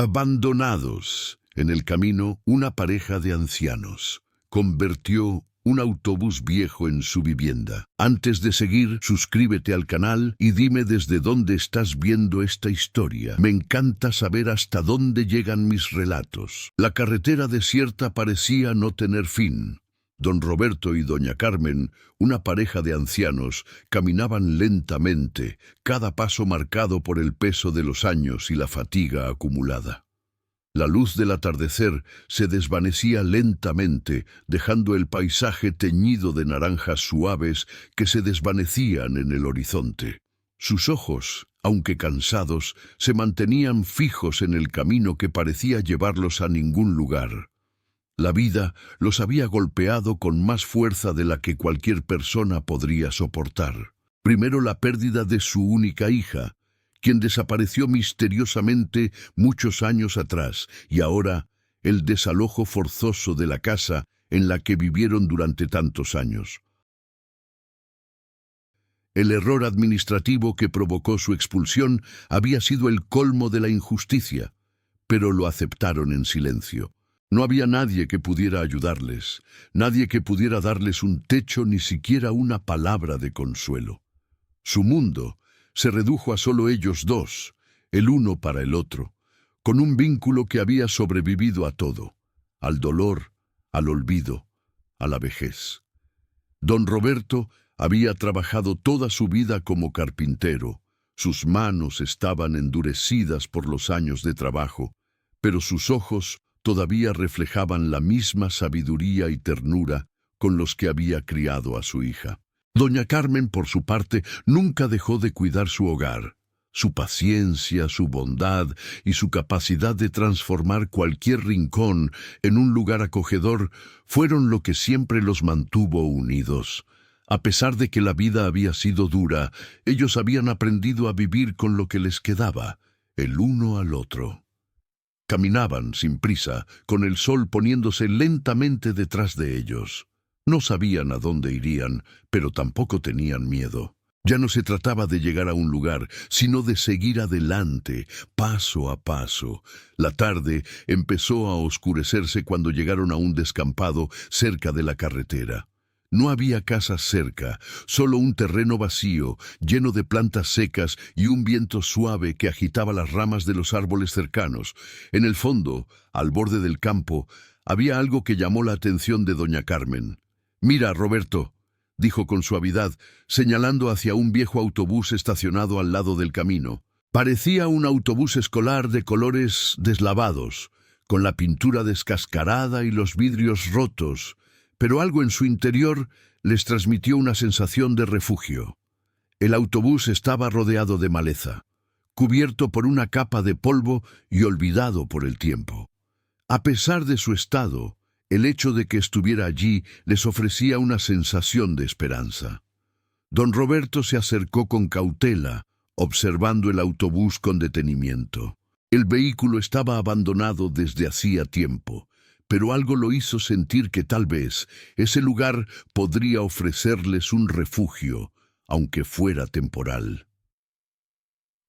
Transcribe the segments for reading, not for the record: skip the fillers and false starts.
Abandonados en el camino, una pareja de ancianos convirtió un autobús viejo en su vivienda. Antes de seguir, suscríbete al canal y dime desde dónde estás viendo esta historia. Me encanta saber hasta dónde llegan mis relatos. La carretera desierta parecía no tener fin. Don Roberto y doña Carmen, una pareja de ancianos, caminaban lentamente, cada paso marcado por el peso de los años y la fatiga acumulada. La luz del atardecer se desvanecía lentamente, dejando el paisaje teñido de naranjas suaves que se desvanecían en el horizonte. Sus ojos, aunque cansados, se mantenían fijos en el camino que parecía llevarlos a ningún lugar. La vida los había golpeado con más fuerza de la que cualquier persona podría soportar. Primero la pérdida de su única hija, quien desapareció misteriosamente muchos años atrás, y ahora el desalojo forzoso de la casa en la que vivieron durante tantos años. El error administrativo que provocó su expulsión había sido el colmo de la injusticia, pero lo aceptaron en silencio. No había nadie que pudiera ayudarles, nadie que pudiera darles un techo, ni siquiera una palabra de consuelo. Su mundo se redujo a solo ellos dos, el uno para el otro, con un vínculo que había sobrevivido a todo, al dolor, al olvido, a la vejez. Don Roberto había trabajado toda su vida como carpintero. Sus manos estaban endurecidas por los años de trabajo, pero sus ojos todavía reflejaban la misma sabiduría y ternura con los que había criado a su hija. Doña Carmen, por su parte, nunca dejó de cuidar su hogar. Su paciencia, su bondad y su capacidad de transformar cualquier rincón en un lugar acogedor fueron lo que siempre los mantuvo unidos. A pesar de que la vida había sido dura, ellos habían aprendido a vivir con lo que les quedaba, el uno al otro. Caminaban sin prisa, con el sol poniéndose lentamente detrás de ellos. No sabían a dónde irían, pero tampoco tenían miedo. Ya no se trataba de llegar a un lugar, sino de seguir adelante, paso a paso. La tarde empezó a oscurecerse cuando llegaron a un descampado cerca de la carretera. No había casas cerca, solo un terreno vacío, lleno de plantas secas y un viento suave que agitaba las ramas de los árboles cercanos. En el fondo, al borde del campo, había algo que llamó la atención de doña Carmen. «Mira, Roberto», dijo con suavidad, señalando hacia un viejo autobús estacionado al lado del camino. Parecía un autobús escolar de colores deslavados, con la pintura descascarada y los vidrios rotos, pero algo en su interior les transmitió una sensación de refugio. El autobús estaba rodeado de maleza, cubierto por una capa de polvo y olvidado por el tiempo. A pesar de su estado, el hecho de que estuviera allí les ofrecía una sensación de esperanza. Don Roberto se acercó con cautela, observando el autobús con detenimiento. El vehículo estaba abandonado desde hacía tiempo, pero algo lo hizo sentir que tal vez ese lugar podría ofrecerles un refugio, aunque fuera temporal.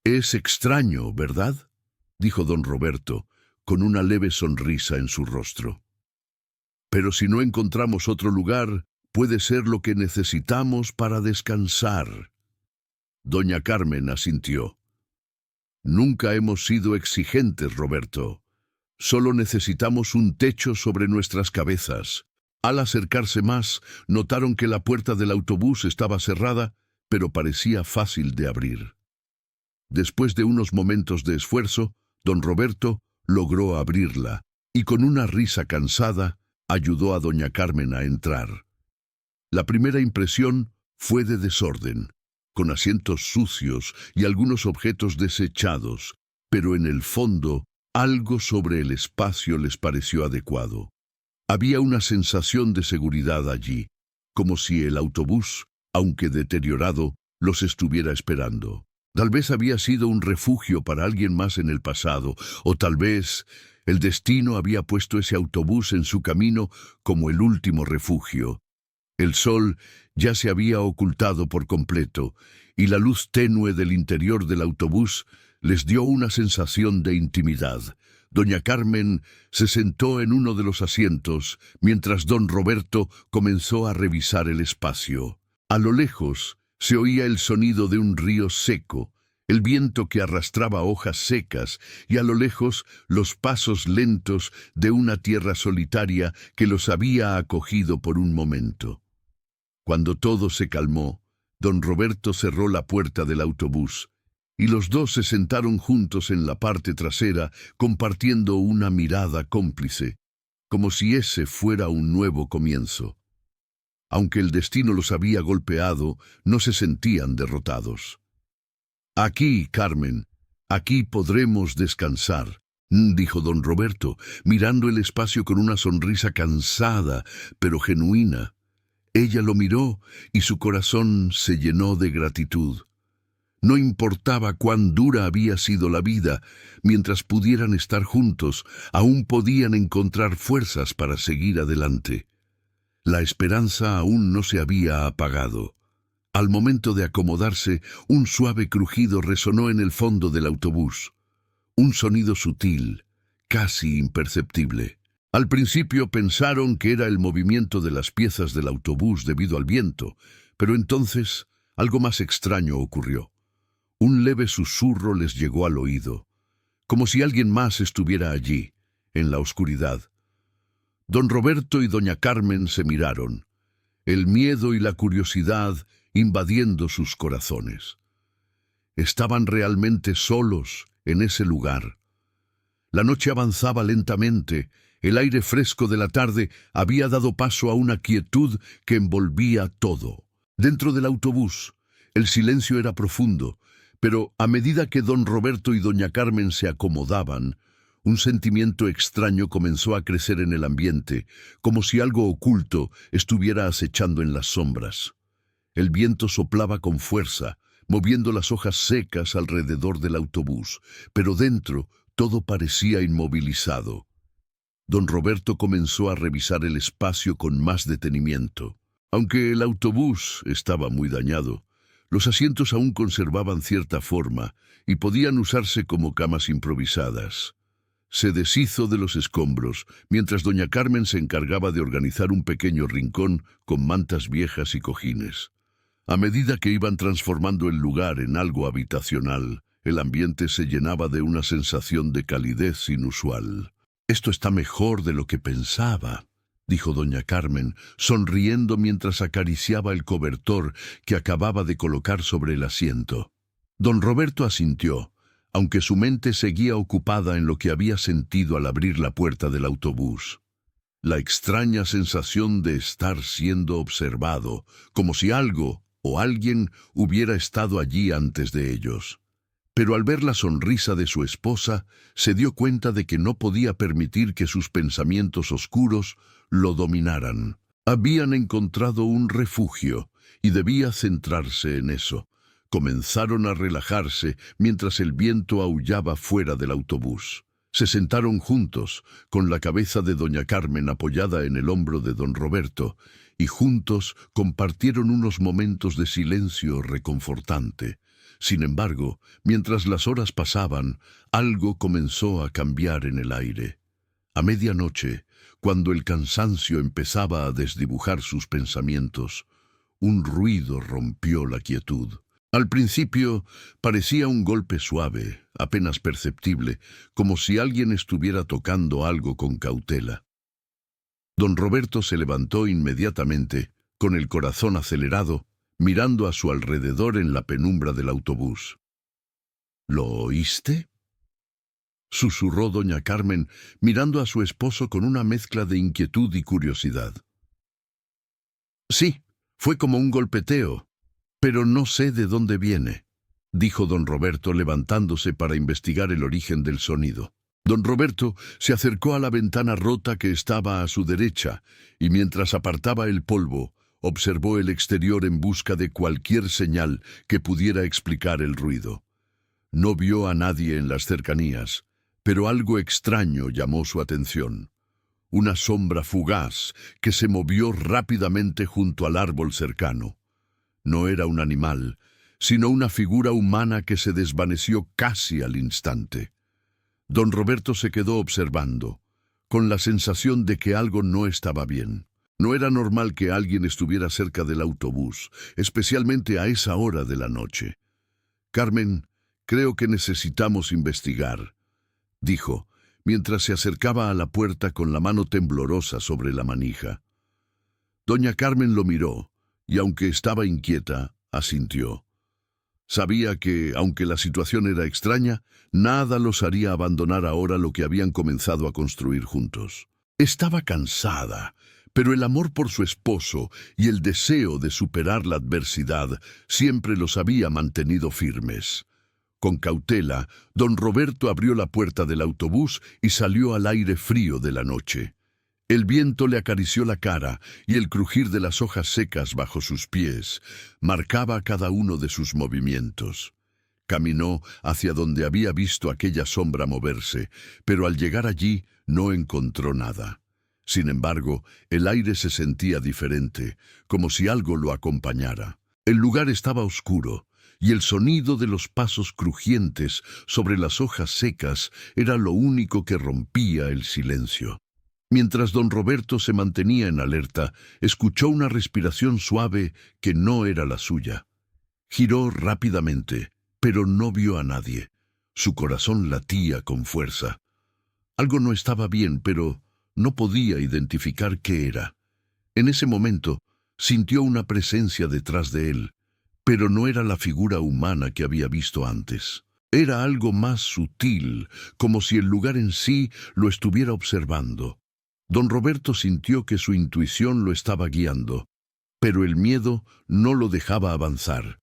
«Es extraño, ¿verdad?», dijo don Roberto, con una leve sonrisa en su rostro. «Pero si no encontramos otro lugar, puede ser lo que necesitamos para descansar». Doña Carmen asintió. «Nunca hemos sido exigentes, Roberto. Solo necesitamos un techo sobre nuestras cabezas». Al acercarse más, notaron que la puerta del autobús estaba cerrada, pero parecía fácil de abrir. Después de unos momentos de esfuerzo, don Roberto logró abrirla, y con una risa cansada, ayudó a doña Carmen a entrar. La primera impresión fue de desorden, con asientos sucios y algunos objetos desechados, pero en el fondo, algo sobre el espacio les pareció adecuado. Había una sensación de seguridad allí, como si el autobús, aunque deteriorado, los estuviera esperando. Tal vez había sido un refugio para alguien más en el pasado, o tal vez el destino había puesto ese autobús en su camino como el último refugio. El sol ya se había ocultado por completo, y la luz tenue del interior del autobús les dio una sensación de intimidad, Doña Carmen se sentó en uno de los asientos mientras don Roberto comenzó a revisar el espacio. A lo lejos se oía el sonido de un río seco, el viento que arrastraba hojas secas y a lo lejos los pasos lentos de una tierra solitaria que los había acogido por un momento. Cuando todo se calmó, don Roberto cerró la puerta del autobús y los dos se sentaron juntos en la parte trasera compartiendo una mirada cómplice, como si ese fuera un nuevo comienzo. Aunque el destino los había golpeado, no se sentían derrotados. «Aquí, Carmen, aquí podremos descansar», dijo don Roberto, mirando el espacio con una sonrisa cansada, pero genuina. Ella lo miró y su corazón se llenó de gratitud. No importaba cuán dura había sido la vida, mientras pudieran estar juntos, aún podían encontrar fuerzas para seguir adelante. La esperanza aún no se había apagado. Al momento de acomodarse, un suave crujido resonó en el fondo del autobús. Un sonido sutil, casi imperceptible. Al principio pensaron que era el movimiento de las piezas del autobús debido al viento, pero entonces algo más extraño ocurrió. Un leve susurro les llegó al oído, como si alguien más estuviera allí, en la oscuridad. Don Roberto y doña Carmen se miraron, el miedo y la curiosidad invadiendo sus corazones. Estaban realmente solos en ese lugar. La noche avanzaba lentamente, el aire fresco de la tarde había dado paso a una quietud que envolvía todo. Dentro del autobús, el silencio era profundo, pero a medida que don Roberto y doña Carmen se acomodaban, un sentimiento extraño comenzó a crecer en el ambiente, como si algo oculto estuviera acechando en las sombras. El viento soplaba con fuerza, moviendo las hojas secas alrededor del autobús, pero dentro todo parecía inmovilizado. Don Roberto comenzó a revisar el espacio con más detenimiento. Aunque el autobús estaba muy dañado, los asientos aún conservaban cierta forma y podían usarse como camas improvisadas. Se deshizo de los escombros, mientras doña Carmen se encargaba de organizar un pequeño rincón con mantas viejas y cojines. A medida que iban transformando el lugar en algo habitacional, el ambiente se llenaba de una sensación de calidez inusual. «Esto está mejor de lo que pensaba», dijo doña Carmen, sonriendo mientras acariciaba el cobertor que acababa de colocar sobre el asiento. Don Roberto asintió, aunque su mente seguía ocupada en lo que había sentido al abrir la puerta del autobús. La extraña sensación de estar siendo observado, como si algo o alguien hubiera estado allí antes de ellos. Pero al ver la sonrisa de su esposa, se dio cuenta de que no podía permitir que sus pensamientos oscuros lo dominaran. Habían encontrado un refugio y debía centrarse en eso. Comenzaron a relajarse mientras el viento aullaba fuera del autobús. Se sentaron juntos, con la cabeza de doña Carmen apoyada en el hombro de don Roberto, y juntos compartieron unos momentos de silencio reconfortante. Sin embargo, mientras las horas pasaban, algo comenzó a cambiar en el aire. A medianoche, cuando el cansancio empezaba a desdibujar sus pensamientos, un ruido rompió la quietud. Al principio parecía un golpe suave, apenas perceptible, como si alguien estuviera tocando algo con cautela. Don Roberto se levantó inmediatamente, con el corazón acelerado, mirando a su alrededor en la penumbra del autobús. «¿Lo oíste?», susurró doña Carmen, mirando a su esposo con una mezcla de inquietud y curiosidad. «Sí, fue como un golpeteo, pero no sé de dónde viene», dijo don Roberto levantándose para investigar el origen del sonido. Don Roberto se acercó a la ventana rota que estaba a su derecha y mientras apartaba el polvo, observó el exterior en busca de cualquier señal que pudiera explicar el ruido. No vio a nadie en las cercanías, pero algo extraño llamó su atención. Una sombra fugaz que se movió rápidamente junto al árbol cercano. No era un animal, sino una figura humana que se desvaneció casi al instante. Don Roberto se quedó observando, con la sensación de que algo no estaba bien. No era normal que alguien estuviera cerca del autobús, especialmente a esa hora de la noche. «Carmen, creo que necesitamos investigar», dijo, mientras se acercaba a la puerta con la mano temblorosa sobre la manija. Doña Carmen lo miró, y aunque estaba inquieta, asintió. Sabía que, aunque la situación era extraña, nada los haría abandonar ahora lo que habían comenzado a construir juntos. Estaba cansada, pero el amor por su esposo y el deseo de superar la adversidad siempre los había mantenido firmes. Con cautela, don Roberto abrió la puerta del autobús y salió al aire frío de la noche. El viento le acarició la cara y el crujir de las hojas secas bajo sus pies marcaba cada uno de sus movimientos. Caminó hacia donde había visto aquella sombra moverse, pero al llegar allí no encontró nada. Sin embargo, el aire se sentía diferente, como si algo lo acompañara. El lugar estaba oscuro, y el sonido de los pasos crujientes sobre las hojas secas era lo único que rompía el silencio. Mientras don Roberto se mantenía en alerta, escuchó una respiración suave que no era la suya. Giró rápidamente, pero no vio a nadie. Su corazón latía con fuerza. Algo no estaba bien, pero no podía identificar qué era. En ese momento, sintió una presencia detrás de él, pero no era la figura humana que había visto antes. Era algo más sutil, como si el lugar en sí lo estuviera observando. Don Roberto sintió que su intuición lo estaba guiando, pero el miedo no lo dejaba avanzar.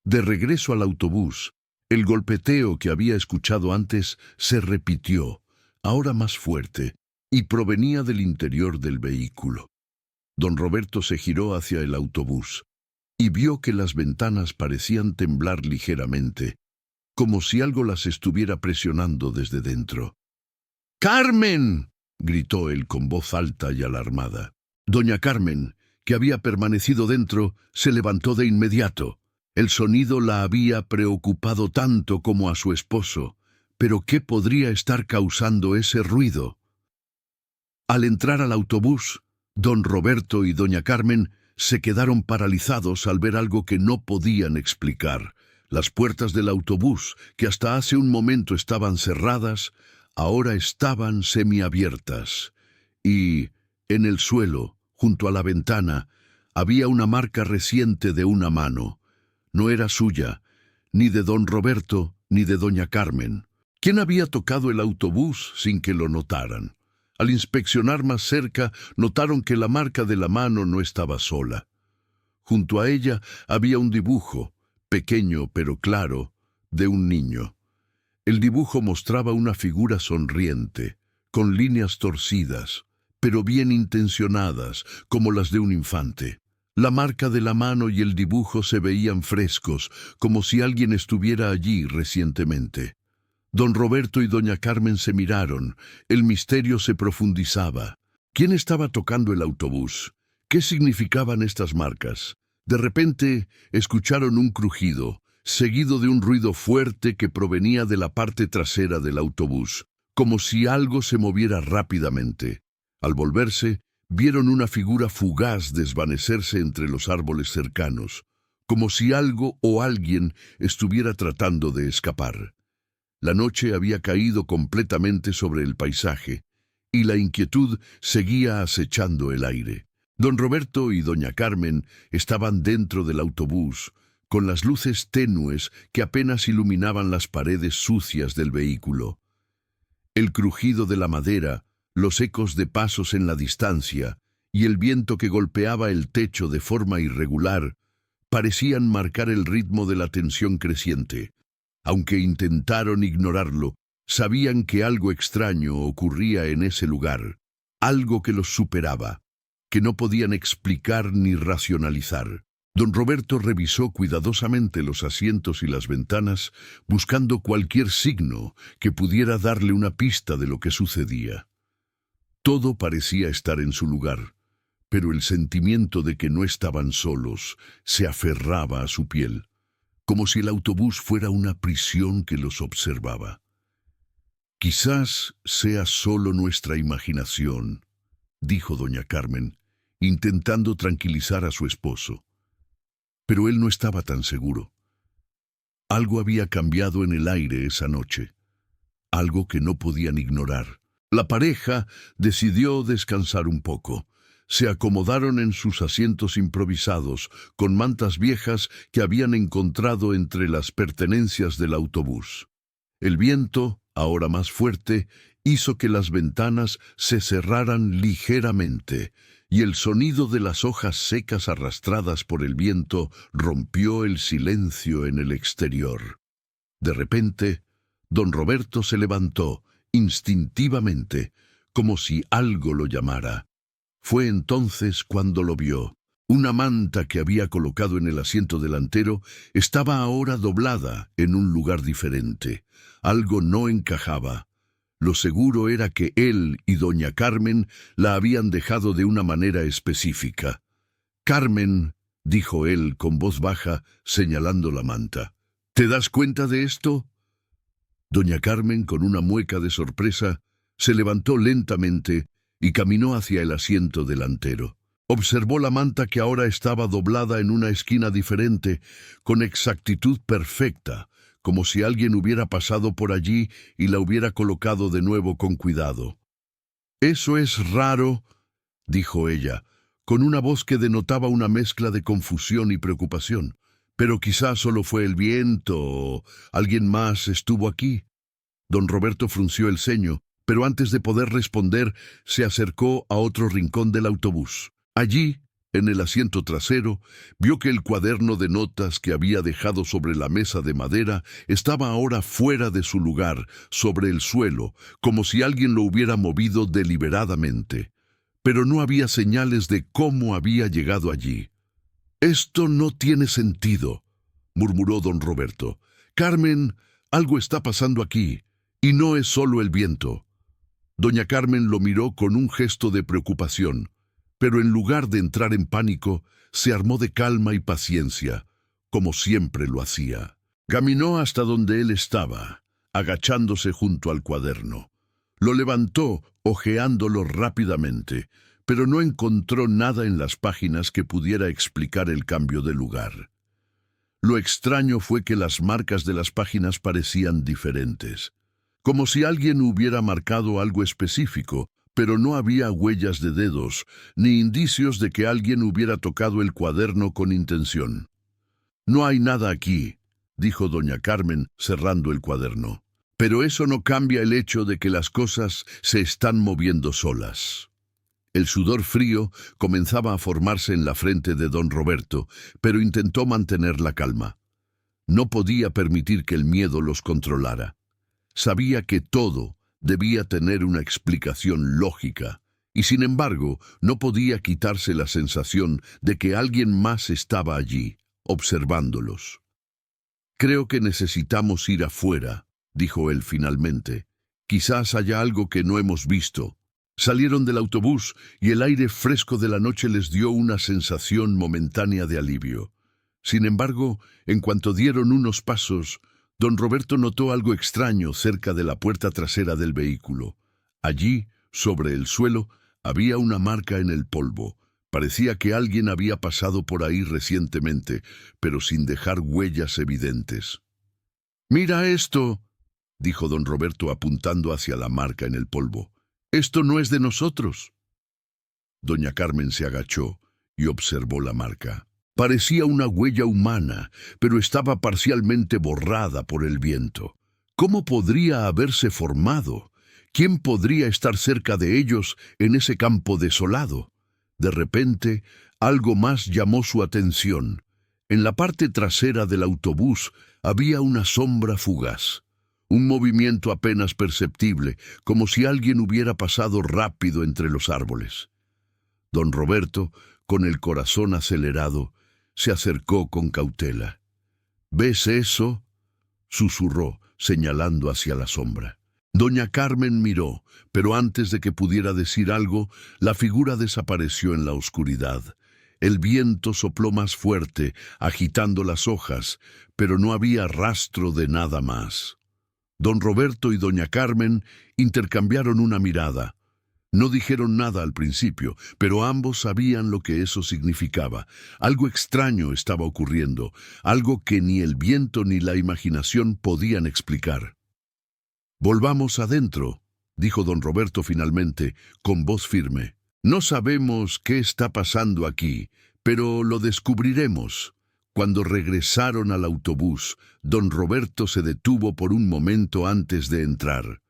De regreso al autobús, el golpeteo que había escuchado antes se repitió, ahora más fuerte, y provenía del interior del vehículo. Don Roberto se giró hacia el autobús y vio que las ventanas parecían temblar ligeramente, como si algo las estuviera presionando desde dentro. «¡Carmen!», gritó él con voz alta y alarmada. Doña Carmen, que había permanecido dentro, se levantó de inmediato. El sonido la había preocupado tanto como a su esposo, pero ¿qué podría estar causando ese ruido? Al entrar al autobús, don Roberto y doña Carmen se quedaron paralizados al ver algo que no podían explicar. Las puertas del autobús, que hasta hace un momento estaban cerradas, ahora estaban semiabiertas, y en el suelo, junto a la ventana, había una marca reciente de una mano. No era suya, ni de don Roberto, ni de doña Carmen. ¿Quién había tocado el autobús sin que lo notaran? Al inspeccionar más cerca, notaron que la marca de la mano no estaba sola. Junto a ella había un dibujo, pequeño pero claro, de un niño. El dibujo mostraba una figura sonriente, con líneas torcidas, pero bien intencionadas, como las de un infante. La marca de la mano y el dibujo se veían frescos, como si alguien estuviera allí recientemente. Don Roberto y doña Carmen se miraron. El misterio se profundizaba. ¿Quién estaba tocando el autobús? ¿Qué significaban estas marcas? De repente escucharon un crujido, seguido de un ruido fuerte que provenía de la parte trasera del autobús, como si algo se moviera rápidamente. Al volverse, vieron una figura fugaz desvanecerse entre los árboles cercanos, como si algo o alguien estuviera tratando de escapar. La noche había caído completamente sobre el paisaje, y la inquietud seguía acechando el aire. Don Roberto y doña Carmen estaban dentro del autobús, con las luces tenues que apenas iluminaban las paredes sucias del vehículo. El crujido de la madera, los ecos de pasos en la distancia y el viento que golpeaba el techo de forma irregular parecían marcar el ritmo de la tensión creciente. Aunque intentaron ignorarlo, sabían que algo extraño ocurría en ese lugar, algo que los superaba, que no podían explicar ni racionalizar. Don Roberto revisó cuidadosamente los asientos y las ventanas, buscando cualquier signo que pudiera darle una pista de lo que sucedía. Todo parecía estar en su lugar, pero el sentimiento de que no estaban solos se aferraba a su piel, como si el autobús fuera una prisión que los observaba. Quizás sea solo nuestra imaginación, dijo doña Carmen, intentando tranquilizar a su esposo. Pero él no estaba tan seguro. Algo había cambiado en el aire esa noche, algo que no podían ignorar. La pareja decidió descansar un poco. Se acomodaron en sus asientos improvisados, con mantas viejas que habían encontrado entre las pertenencias del autobús. El viento, ahora más fuerte, hizo que las ventanas se cerraran ligeramente, y el sonido de las hojas secas arrastradas por el viento rompió el silencio en el exterior. De repente, don Roberto se levantó, instintivamente, como si algo lo llamara. Fue entonces cuando lo vio. Una manta que había colocado en el asiento delantero estaba ahora doblada en un lugar diferente. Algo no encajaba. Lo seguro era que él y doña Carmen la habían dejado de una manera específica. «Carmen», dijo él con voz baja, señalando la manta, «¿te das cuenta de esto?» Doña Carmen, con una mueca de sorpresa, se levantó lentamente y caminó hacia el asiento delantero. Observó la manta que ahora estaba doblada en una esquina diferente, con exactitud perfecta, como si alguien hubiera pasado por allí y la hubiera colocado de nuevo con cuidado. «Eso es raro», dijo ella, con una voz que denotaba una mezcla de confusión y preocupación. «Pero quizás solo fue el viento o alguien más estuvo aquí». Don Roberto frunció el ceño, pero antes de poder responder, se acercó a otro rincón del autobús. Allí, en el asiento trasero, vio que el cuaderno de notas que había dejado sobre la mesa de madera estaba ahora fuera de su lugar, sobre el suelo, como si alguien lo hubiera movido deliberadamente. Pero no había señales de cómo había llegado allí. «Esto no tiene sentido», murmuró don Roberto. «Carmen, algo está pasando aquí, y no es solo el viento». Doña Carmen lo miró con un gesto de preocupación, pero en lugar de entrar en pánico, se armó de calma y paciencia, como siempre lo hacía. Caminó hasta donde él estaba, agachándose junto al cuaderno. Lo levantó, hojeándolo rápidamente, pero no encontró nada en las páginas que pudiera explicar el cambio de lugar. Lo extraño fue que las marcas de las páginas parecían diferentes, como si alguien hubiera marcado algo específico, pero no había huellas de dedos, ni indicios de que alguien hubiera tocado el cuaderno con intención. «No hay nada aquí», dijo doña Carmen, cerrando el cuaderno. «Pero eso no cambia el hecho de que las cosas se están moviendo solas». El sudor frío comenzaba a formarse en la frente de don Roberto, pero intentó mantener la calma. No podía permitir que el miedo los controlara. Sabía que todo debía tener una explicación lógica, y sin embargo no podía quitarse la sensación de que alguien más estaba allí, observándolos. «Creo que necesitamos ir afuera», dijo él finalmente. «Quizás haya algo que no hemos visto». Salieron del autobús y el aire fresco de la noche les dio una sensación momentánea de alivio. Sin embargo, en cuanto dieron unos pasos, don Roberto notó algo extraño cerca de la puerta trasera del vehículo. Allí, sobre el suelo, había una marca en el polvo. Parecía que alguien había pasado por ahí recientemente, pero sin dejar huellas evidentes. «Mira esto», dijo don Roberto apuntando hacia la marca en el polvo. «Esto no es de nosotros». Doña Carmen se agachó y observó la marca. Parecía una huella humana, pero estaba parcialmente borrada por el viento. ¿Cómo podría haberse formado? ¿Quién podría estar cerca de ellos en ese campo desolado? De repente, algo más llamó su atención. En la parte trasera del autobús había una sombra fugaz. Un movimiento apenas perceptible, como si alguien hubiera pasado rápido entre los árboles. Don Roberto, con el corazón acelerado, se acercó con cautela. «¿Ves eso?», susurró, señalando hacia la sombra. Doña Carmen miró, pero antes de que pudiera decir algo, la figura desapareció en la oscuridad. El viento sopló más fuerte, agitando las hojas, pero no había rastro de nada más. Don Roberto y doña Carmen intercambiaron una mirada. No dijeron nada al principio, pero ambos sabían lo que eso significaba. Algo extraño estaba ocurriendo, algo que ni el viento ni la imaginación podían explicar. «Volvamos adentro», dijo don Roberto finalmente, con voz firme. «No sabemos qué está pasando aquí, pero lo descubriremos». Cuando regresaron al autobús, don Roberto se detuvo por un momento antes de entrar.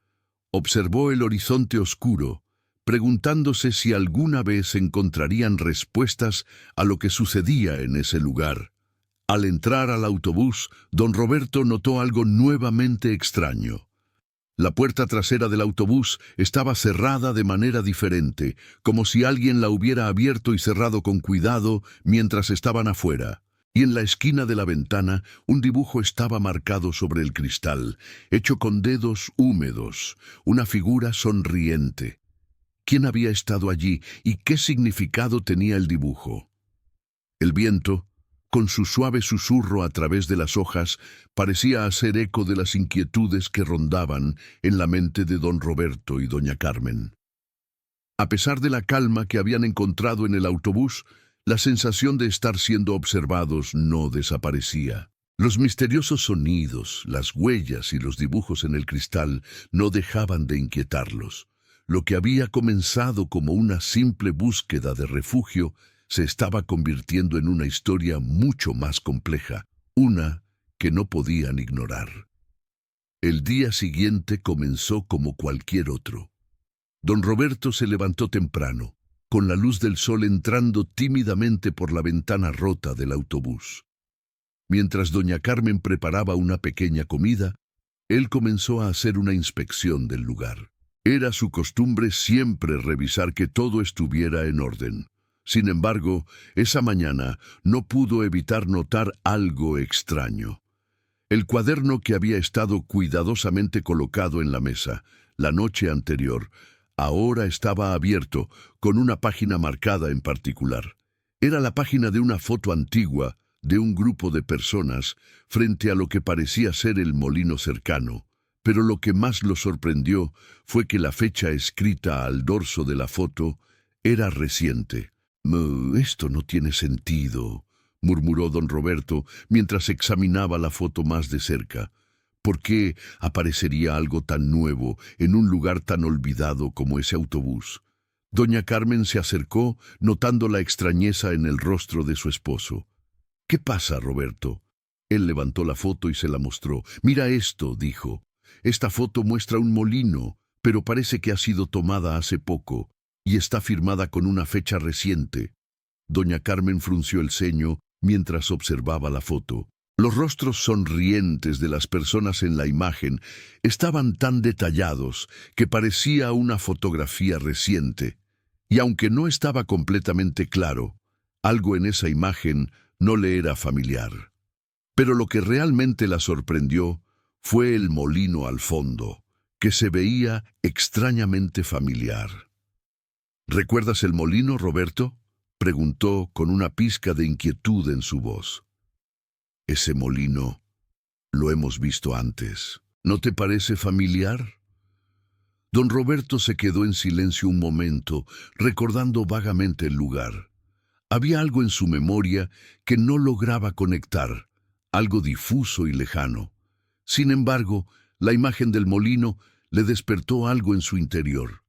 Observó el horizonte oscuro, preguntándose si alguna vez encontrarían respuestas a lo que sucedía en ese lugar. Al entrar al autobús, don Roberto notó algo nuevamente extraño. La puerta trasera del autobús estaba cerrada de manera diferente, como si alguien la hubiera abierto y cerrado con cuidado mientras estaban afuera. Y en la esquina de la ventana un dibujo estaba marcado sobre el cristal, hecho con dedos húmedos, una figura sonriente. ¿Quién había estado allí y qué significado tenía el dibujo? El viento, con su suave susurro a través de las hojas, parecía hacer eco de las inquietudes que rondaban en la mente de don Roberto y doña Carmen. A pesar de la calma que habían encontrado en el autobús, la sensación de estar siendo observados no desaparecía. Los misteriosos sonidos, las huellas y los dibujos en el cristal no dejaban de inquietarlos. Lo que había comenzado como una simple búsqueda de refugio se estaba convirtiendo en una historia mucho más compleja, una que no podían ignorar. El día siguiente comenzó como cualquier otro. Don Roberto se levantó temprano, con la luz del sol entrando tímidamente por la ventana rota del autobús. Mientras doña Carmen preparaba una pequeña comida, él comenzó a hacer una inspección del lugar. Era su costumbre siempre revisar que todo estuviera en orden. Sin embargo, esa mañana no pudo evitar notar algo extraño. El cuaderno que había estado cuidadosamente colocado en la mesa la noche anterior ahora estaba abierto, con una página marcada en particular. Era la página de una foto antigua de un grupo de personas frente a lo que parecía ser el molino cercano. Pero lo que más lo sorprendió fue que la fecha escrita al dorso de la foto era reciente. «Esto no tiene sentido», murmuró don Roberto mientras examinaba la foto más de cerca. ¿Por qué aparecería algo tan nuevo en un lugar tan olvidado como ese autobús? Doña Carmen se acercó, notando la extrañeza en el rostro de su esposo. «¿Qué pasa, Roberto?» Él levantó la foto y se la mostró. «Mira esto», dijo. «Esta foto muestra un molino, pero parece que ha sido tomada hace poco y está firmada con una fecha reciente». Doña Carmen frunció el ceño mientras observaba la foto. Los rostros sonrientes de las personas en la imagen estaban tan detallados que parecía una fotografía reciente. Y aunque no estaba completamente claro, algo en esa imagen no le era familiar. Pero lo que realmente la sorprendió fue el molino al fondo, que se veía extrañamente familiar. «¿Recuerdas el molino, Roberto?», preguntó con una pizca de inquietud en su voz. «Ese molino lo hemos visto antes. ¿No te parece familiar?». Don Roberto se quedó en silencio un momento, recordando vagamente el lugar. Había algo en su memoria que no lograba conectar, algo difuso y lejano. Sin embargo, la imagen del molino le despertó algo en su interior.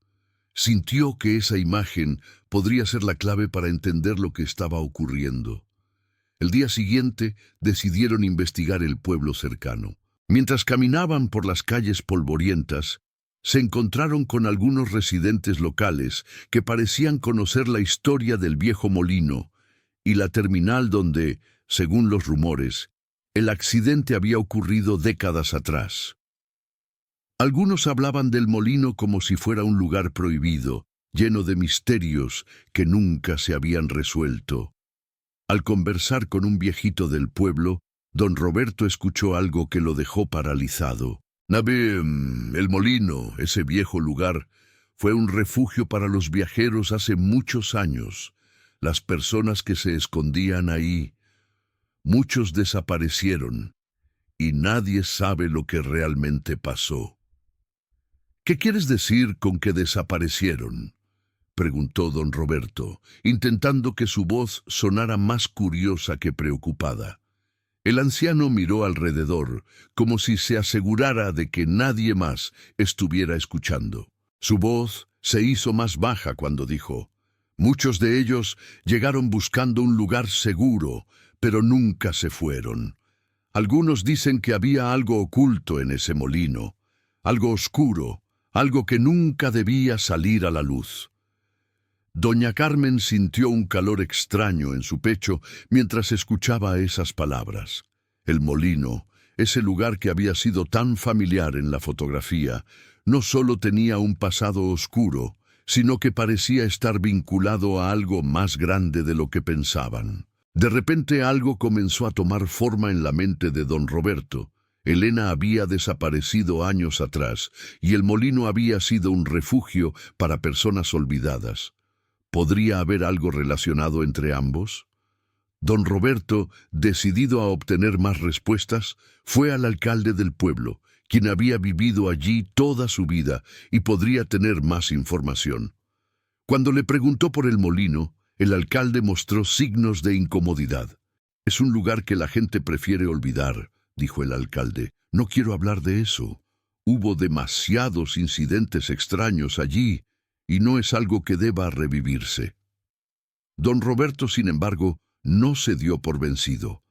Sintió que esa imagen podría ser la clave para entender lo que estaba ocurriendo. El día siguiente decidieron investigar el pueblo cercano. Mientras caminaban por las calles polvorientas, se encontraron con algunos residentes locales que parecían conocer la historia del viejo molino y la terminal donde, según los rumores, el accidente había ocurrido décadas atrás. Algunos hablaban del molino como si fuera un lugar prohibido, lleno de misterios que nunca se habían resuelto. Al conversar con un viejito del pueblo, don Roberto escuchó algo que lo dejó paralizado. El molino, ese viejo lugar, fue un refugio para los viajeros hace muchos años. Las personas que se escondían ahí, muchos desaparecieron, y nadie sabe lo que realmente pasó. ¿Qué quieres decir con que desaparecieron?, preguntó don Roberto, intentando que su voz sonara más curiosa que preocupada. El anciano miró alrededor, como si se asegurara de que nadie más estuviera escuchando. Su voz se hizo más baja cuando dijo: «Muchos de ellos llegaron buscando un lugar seguro, pero nunca se fueron. Algunos dicen que había algo oculto en ese molino, algo oscuro, algo que nunca debía salir a la luz». Doña Carmen sintió un calor extraño en su pecho mientras escuchaba esas palabras. El molino, ese lugar que había sido tan familiar en la fotografía, no solo tenía un pasado oscuro, sino que parecía estar vinculado a algo más grande de lo que pensaban. De repente algo comenzó a tomar forma en la mente de don Roberto. Elena había desaparecido años atrás y el molino había sido un refugio para personas olvidadas. ¿Podría haber algo relacionado entre ambos? Don Roberto, decidido a obtener más respuestas, fue al alcalde del pueblo, quien había vivido allí toda su vida y podría tener más información. Cuando le preguntó por el molino, el alcalde mostró signos de incomodidad. «Es un lugar que la gente prefiere olvidar», dijo el alcalde. «No quiero hablar de eso. Hubo demasiados incidentes extraños allí, y no es algo que deba revivirse». Don Roberto, sin embargo, no se dio por vencido.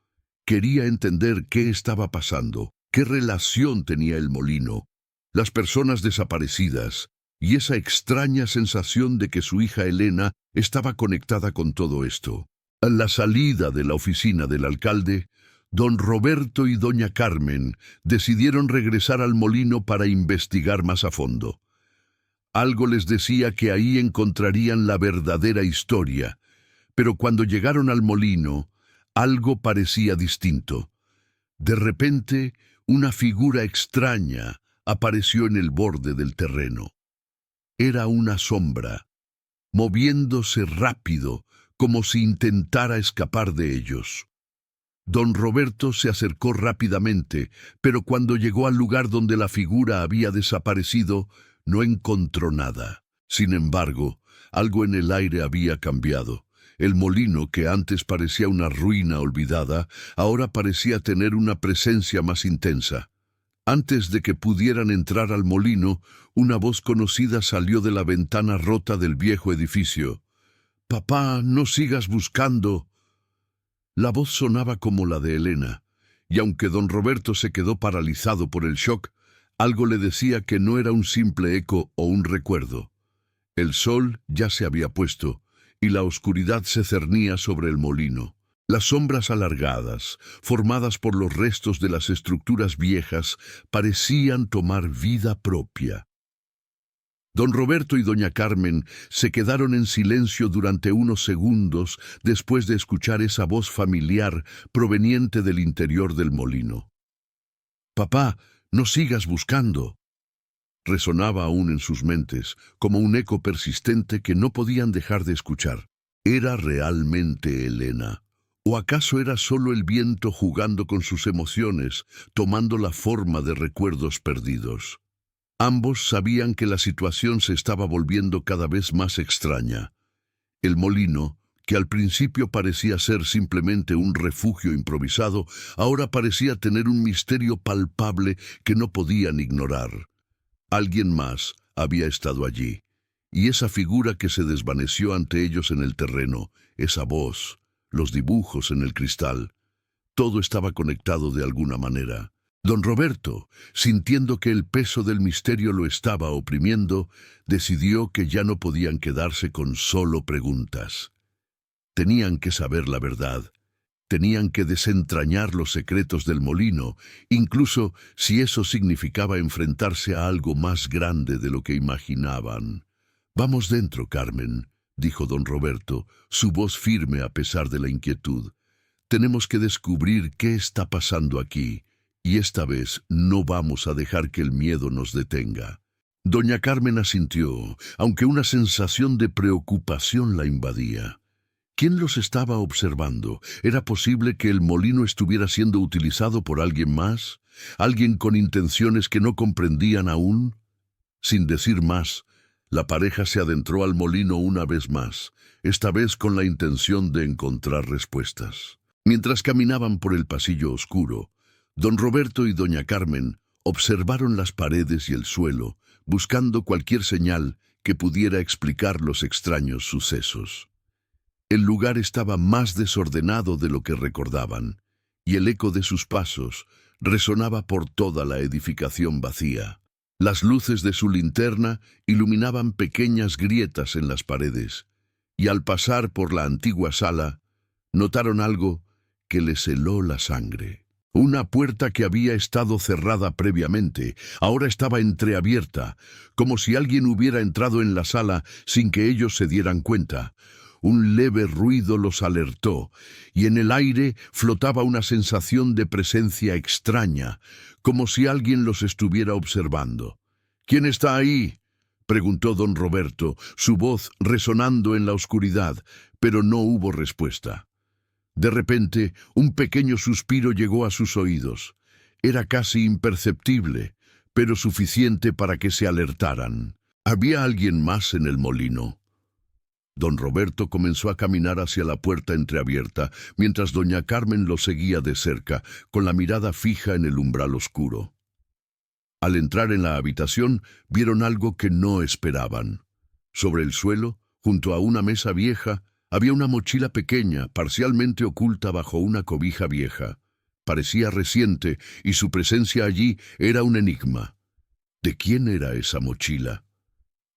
Quería entender qué estaba pasando, qué relación tenía el molino, las personas desaparecidas y esa extraña sensación de que su hija Elena estaba conectada con todo esto. A la salida de la oficina del alcalde, don Roberto y doña Carmen decidieron regresar al molino para investigar más a fondo. Algo les decía que ahí encontrarían la verdadera historia, pero cuando llegaron al molino, algo parecía distinto. De repente, una figura extraña apareció en el borde del terreno. Era una sombra, moviéndose rápido, como si intentara escapar de ellos. Don Roberto se acercó rápidamente, pero cuando llegó al lugar donde la figura había desaparecido, no encontró nada. Sin embargo, algo en el aire había cambiado. El molino, que antes parecía una ruina olvidada, ahora parecía tener una presencia más intensa. Antes de que pudieran entrar al molino, una voz conocida salió de la ventana rota del viejo edificio. «Papá, no sigas buscando». La voz sonaba como la de Elena, y aunque don Roberto se quedó paralizado por el shock, algo le decía que no era un simple eco o un recuerdo. El sol ya se había puesto, y la oscuridad se cernía sobre el molino. Las sombras alargadas, formadas por los restos de las estructuras viejas, parecían tomar vida propia. Don Roberto y doña Carmen se quedaron en silencio durante unos segundos después de escuchar esa voz familiar proveniente del interior del molino. «Papá, no sigas buscando», resonaba aún en sus mentes, como un eco persistente que no podían dejar de escuchar. ¿Era realmente Elena? ¿O acaso era solo el viento jugando con sus emociones, tomando la forma de recuerdos perdidos? Ambos sabían que la situación se estaba volviendo cada vez más extraña. El molino, que al principio parecía ser simplemente un refugio improvisado, ahora parecía tener un misterio palpable que no podían ignorar. Alguien más había estado allí, y esa figura que se desvaneció ante ellos en el terreno, esa voz, los dibujos en el cristal, todo estaba conectado de alguna manera. Don Roberto, sintiendo que el peso del misterio lo estaba oprimiendo, decidió que ya no podían quedarse con solo preguntas. Tenían que saber la verdad. Tenían que desentrañar los secretos del molino, incluso si eso significaba enfrentarse a algo más grande de lo que imaginaban. «Vamos dentro, Carmen», dijo don Roberto, su voz firme a pesar de la inquietud. «Tenemos que descubrir qué está pasando aquí, y esta vez no vamos a dejar que el miedo nos detenga». Doña Carmen asintió, aunque una sensación de preocupación la invadía. ¿Quién los estaba observando? ¿Era posible que el molino estuviera siendo utilizado por alguien más? ¿Alguien con intenciones que no comprendían aún? Sin decir más, la pareja se adentró al molino una vez más, esta vez con la intención de encontrar respuestas. Mientras caminaban por el pasillo oscuro, don Roberto y doña Carmen observaron las paredes y el suelo, buscando cualquier señal que pudiera explicar los extraños sucesos. El lugar estaba más desordenado de lo que recordaban, y el eco de sus pasos resonaba por toda la edificación vacía. Las luces de su linterna iluminaban pequeñas grietas en las paredes, y al pasar por la antigua sala, notaron algo que les heló la sangre. Una puerta que había estado cerrada previamente, ahora estaba entreabierta, como si alguien hubiera entrado en la sala sin que ellos se dieran cuenta. Un leve ruido los alertó, y en el aire flotaba una sensación de presencia extraña, como si alguien los estuviera observando. «¿Quién está ahí?», preguntó don Roberto, su voz resonando en la oscuridad, pero no hubo respuesta. De repente, un pequeño suspiro llegó a sus oídos. Era casi imperceptible, pero suficiente para que se alertaran. ¿Había alguien más en el molino? Don Roberto comenzó a caminar hacia la puerta entreabierta, mientras doña Carmen lo seguía de cerca, con la mirada fija en el umbral oscuro. Al entrar en la habitación, vieron algo que no esperaban. Sobre el suelo, junto a una mesa vieja, había una mochila pequeña, parcialmente oculta bajo una cobija vieja. Parecía reciente, y su presencia allí era un enigma. ¿De quién era esa mochila?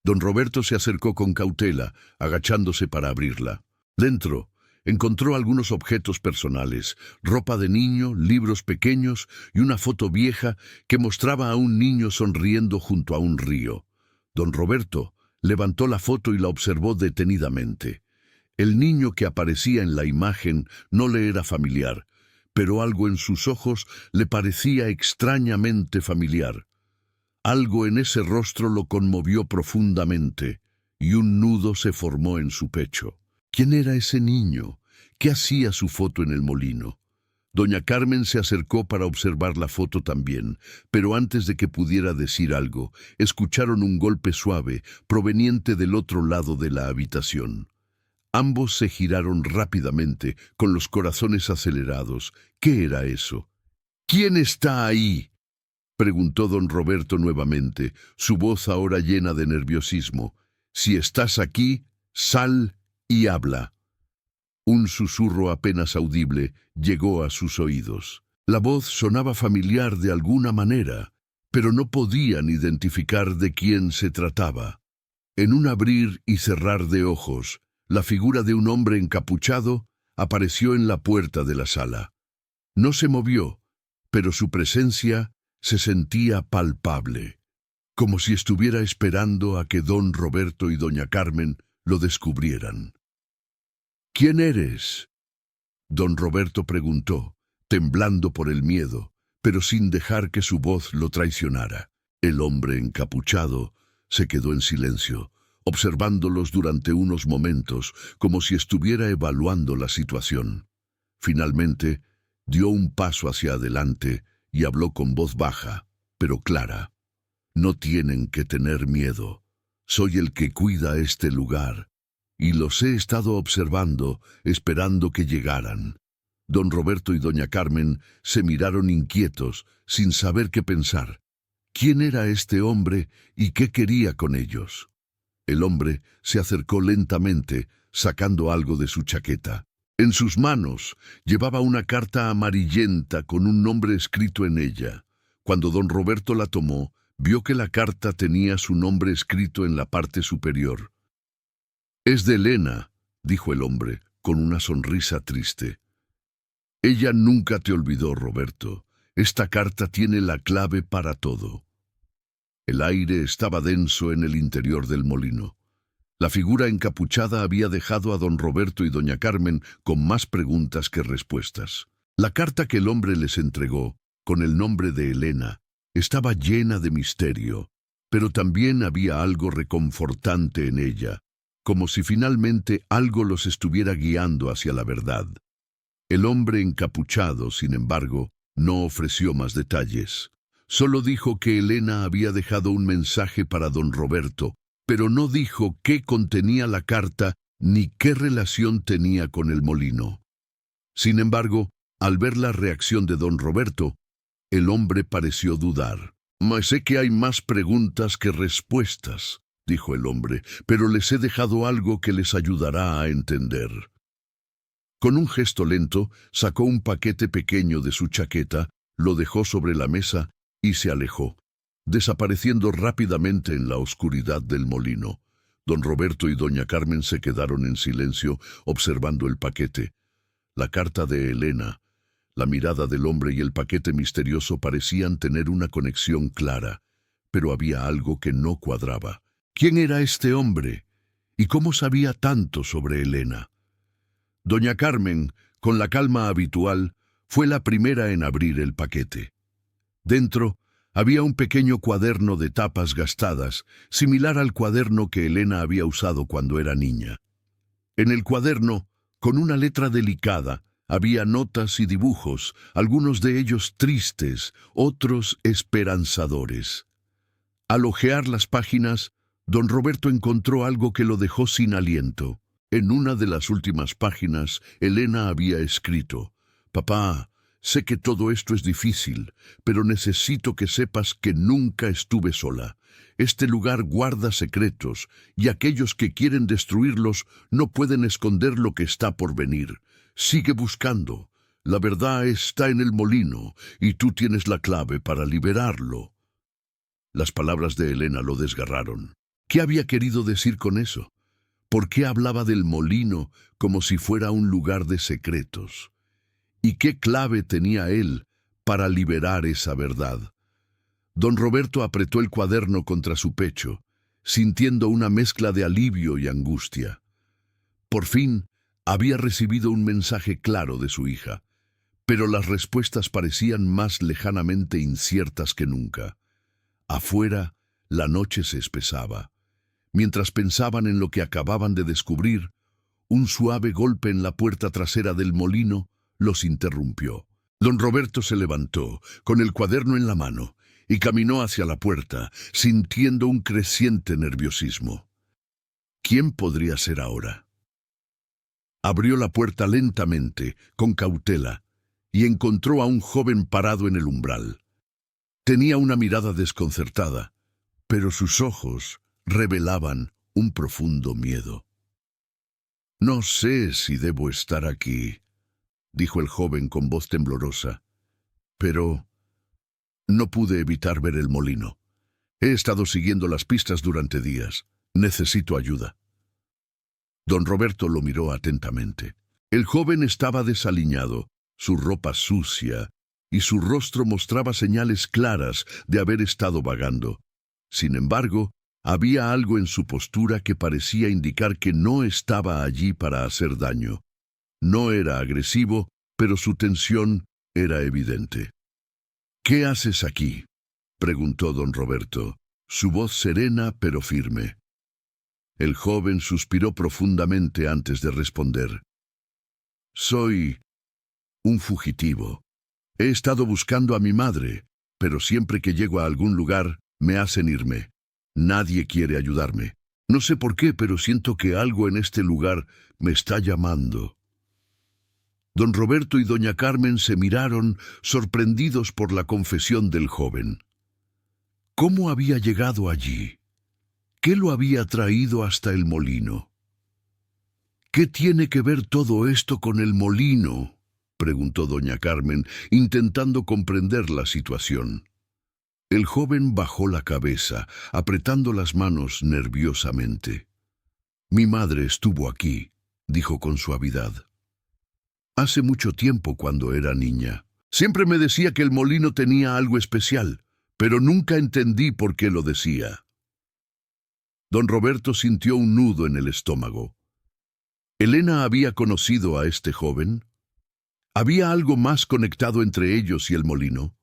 Don Roberto se acercó con cautela, agachándose para abrirla. Dentro, encontró algunos objetos personales, ropa de niño, libros pequeños y una foto vieja que mostraba a un niño sonriendo junto a un río. Don Roberto levantó la foto y la observó detenidamente. El niño que aparecía en la imagen no le era familiar, pero algo en sus ojos le parecía extrañamente familiar. Algo en ese rostro lo conmovió profundamente, y un nudo se formó en su pecho. ¿Quién era ese niño? ¿Qué hacía su foto en el molino? Doña Carmen se acercó para observar la foto también, pero antes de que pudiera decir algo, escucharon un golpe suave proveniente del otro lado de la habitación. Ambos se giraron rápidamente, con los corazones acelerados. ¿Qué era eso? «¿Quién está ahí?», preguntó don Roberto nuevamente, su voz ahora llena de nerviosismo. «Si estás aquí, sal y habla». Un susurro apenas audible llegó a sus oídos. La voz sonaba familiar de alguna manera, pero no podían identificar de quién se trataba. En un abrir y cerrar de ojos, la figura de un hombre encapuchado apareció en la puerta de la sala. No se movió, pero su presencia se sentía palpable, como si estuviera esperando a que don Roberto y doña Carmen lo descubrieran. «¿Quién eres?», don Roberto preguntó, temblando por el miedo, pero sin dejar que su voz lo traicionara. El hombre encapuchado se quedó en silencio, observándolos durante unos momentos, como si estuviera evaluando la situación. Finalmente, dio un paso hacia adelante y habló con voz baja, pero clara. «No tienen que tener miedo. Soy el que cuida este lugar, y los he estado observando, esperando que llegaran». Don Roberto y doña Carmen se miraron inquietos, sin saber qué pensar. ¿Quién era este hombre y qué quería con ellos? El hombre se acercó lentamente, sacando algo de su chaqueta. En sus manos llevaba una carta amarillenta con un nombre escrito en ella. Cuando don Roberto la tomó, vio que la carta tenía su nombre escrito en la parte superior. «Es de Elena», dijo el hombre, con una sonrisa triste. «Ella nunca te olvidó, Roberto. Esta carta tiene la clave para todo». El aire estaba denso en el interior del molino. La figura encapuchada había dejado a don Roberto y doña Carmen con más preguntas que respuestas. La carta que el hombre les entregó, con el nombre de Elena, estaba llena de misterio, pero también había algo reconfortante en ella. como si finalmente algo los estuviera guiando hacia la verdad. El hombre encapuchado, sin embargo, no ofreció más detalles. Solo dijo que Elena había dejado un mensaje para don Roberto, pero no dijo qué contenía la carta ni qué relación tenía con el molino. Sin embargo, al ver la reacción de don Roberto, el hombre pareció dudar. Sé que hay más preguntas que respuestas, dijo el hombre, pero les he dejado algo que les ayudará a entender. Con un gesto lento, sacó un paquete pequeño de su chaqueta, lo dejó sobre la mesa y se alejó, desapareciendo rápidamente en la oscuridad del molino. Don Roberto y doña Carmen se quedaron en silencio, observando el paquete. La carta de Elena, la mirada del hombre y el paquete misterioso parecían tener una conexión clara, pero había algo que no cuadraba. ¿Quién era este hombre? ¿Y cómo sabía tanto sobre Elena? Doña Carmen, con la calma habitual, fue la primera en abrir el paquete. Dentro había un pequeño cuaderno de tapas gastadas, similar al cuaderno que Elena había usado cuando era niña. En el cuaderno, con una letra delicada, había notas y dibujos, algunos de ellos tristes, otros esperanzadores. Al hojear las páginas, don Roberto encontró algo que lo dejó sin aliento. En una de las últimas páginas, Elena había escrito: «Papá, sé que todo esto es difícil, pero necesito que sepas que nunca estuve sola. Este lugar guarda secretos, y aquellos que quieren destruirlos no pueden esconder lo que está por venir. Sigue buscando. La verdad está en el molino, y tú tienes la clave para liberarlo». Las palabras de Elena lo desgarraron. ¿Qué había querido decir con eso? ¿Por qué hablaba del molino como si fuera un lugar de secretos? ¿Y qué clave tenía él para liberar esa verdad? Don Roberto apretó el cuaderno contra su pecho, sintiendo una mezcla de alivio y angustia. Por fin, había recibido un mensaje claro de su hija, pero las respuestas parecían más lejanamente inciertas que nunca. Afuera, la noche se espesaba. Mientras pensaban en lo que acababan de descubrir, un suave golpe en la puerta trasera del molino los interrumpió. Don Roberto se levantó, con el cuaderno en la mano, y caminó hacia la puerta, sintiendo un creciente nerviosismo. ¿Quién podría ser ahora? Abrió la puerta lentamente, con cautela, y encontró a un joven parado en el umbral. Tenía una mirada desconcertada, pero sus ojos revelaban un profundo miedo. «No sé si debo estar aquí», dijo el joven con voz temblorosa, «pero no pude evitar ver el molino. He estado siguiendo las pistas durante días. Necesito ayuda». Don Roberto lo miró atentamente. El joven estaba desaliñado, su ropa sucia, y su rostro mostraba señales claras de haber estado vagando. Sin embargo, había algo en su postura que parecía indicar que no estaba allí para hacer daño. No era agresivo, pero su tensión era evidente. «¿Qué haces aquí?», preguntó don Roberto, su voz serena pero firme. El joven suspiró profundamente antes de responder. «Soy un fugitivo. He estado buscando a mi madre, pero siempre que llego a algún lugar me hacen irme. Nadie quiere ayudarme. No sé por qué, pero siento que algo en este lugar me está llamando». Don Roberto y doña Carmen se miraron, sorprendidos por la confesión del joven. ¿Cómo había llegado allí? ¿Qué lo había traído hasta el molino? «¿Qué tiene que ver todo esto con el molino?», preguntó doña Carmen, intentando comprender la situación. El joven bajó la cabeza, apretando las manos nerviosamente. «Mi madre estuvo aquí», dijo con suavidad. «Hace mucho tiempo, cuando era niña. Siempre me decía que el molino tenía algo especial, pero nunca entendí por qué lo decía». Don Roberto sintió un nudo en el estómago. ¿Elena había conocido a este joven? ¿Había algo más conectado entre ellos y el molino?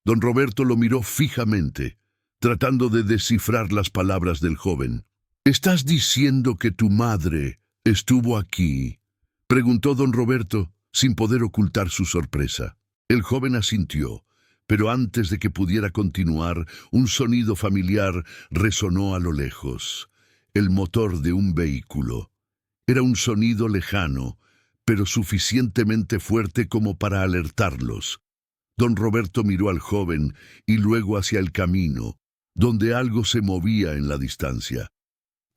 Don Roberto lo miró fijamente, tratando de descifrar las palabras del joven. ¿Estás diciendo que tu madre estuvo aquí?, preguntó don Roberto, sin poder ocultar su sorpresa. El joven asintió, pero antes de que pudiera continuar, un sonido familiar resonó a lo lejos. El motor de un vehículo. Era un sonido lejano, pero suficientemente fuerte como para alertarlos. Don Roberto miró al joven y luego hacia el camino, donde algo se movía en la distancia.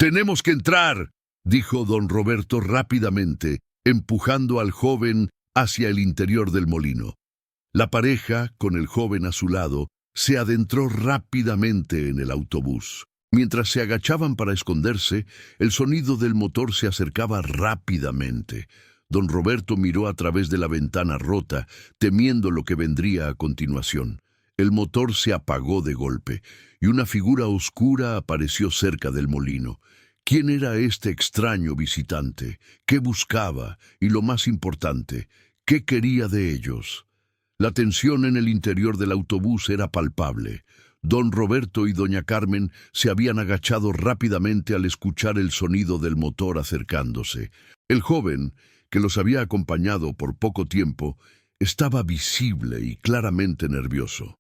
«¡Tenemos que entrar!», dijo don Roberto rápidamente, empujando al joven hacia el interior del molino. La pareja, con el joven a su lado, se adentró rápidamente en el autobús. Mientras se agachaban para esconderse, el sonido del motor se acercaba rápidamente. Don Roberto miró a través de la ventana rota, temiendo lo que vendría a continuación. El motor se apagó de golpe, y una figura oscura apareció cerca del molino. ¿Quién era este extraño visitante? ¿Qué buscaba? Y lo más importante, ¿qué quería de ellos? La tensión en el interior del autobús era palpable. Don Roberto y doña Carmen se habían agachado rápidamente al escuchar el sonido del motor acercándose. El joven, que los había acompañado por poco tiempo, estaba visible y claramente nervioso.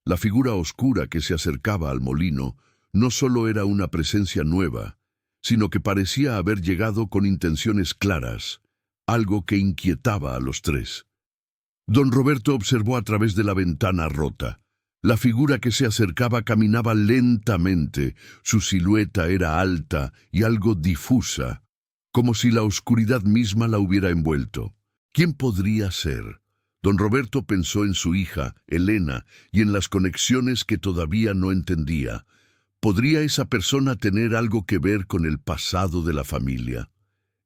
La figura oscura que se acercaba al molino no solo era una presencia nueva, sino que parecía haber llegado con intenciones claras, algo que inquietaba a los tres. Don Roberto observó a través de la ventana rota. La figura que se acercaba caminaba lentamente, su silueta era alta y algo difusa, como si la oscuridad misma la hubiera envuelto. ¿Quién podría ser? Don Roberto pensó en su hija, Elena, y en las conexiones que todavía no entendía. ¿Podría esa persona tener algo que ver con el pasado de la familia?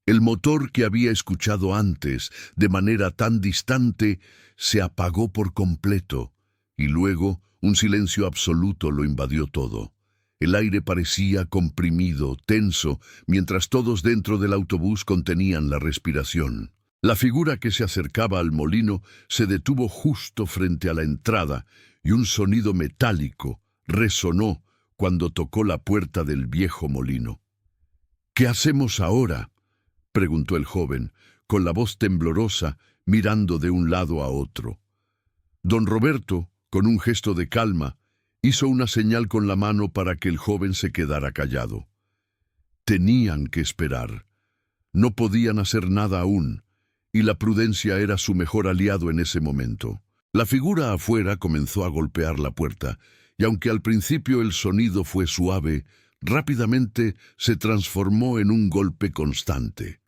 El motor que había escuchado antes, de manera tan distante, se apagó por completo, y luego un silencio absoluto lo invadió todo. El aire parecía comprimido, tenso, mientras todos dentro del autobús contenían la respiración. La figura que se acercaba al molino se detuvo justo frente a la entrada y un sonido metálico resonó cuando tocó la puerta del viejo molino. «¿Qué hacemos ahora?», preguntó el joven, con la voz temblorosa, mirando de un lado a otro. Don Roberto, con un gesto de calma, hizo una señal con la mano para que el joven se quedara callado. Tenían que esperar. No podían hacer nada aún, y la prudencia era su mejor aliado en ese momento. La figura afuera comenzó a golpear la puerta, y aunque al principio el sonido fue suave, rápidamente se transformó en un golpe constante.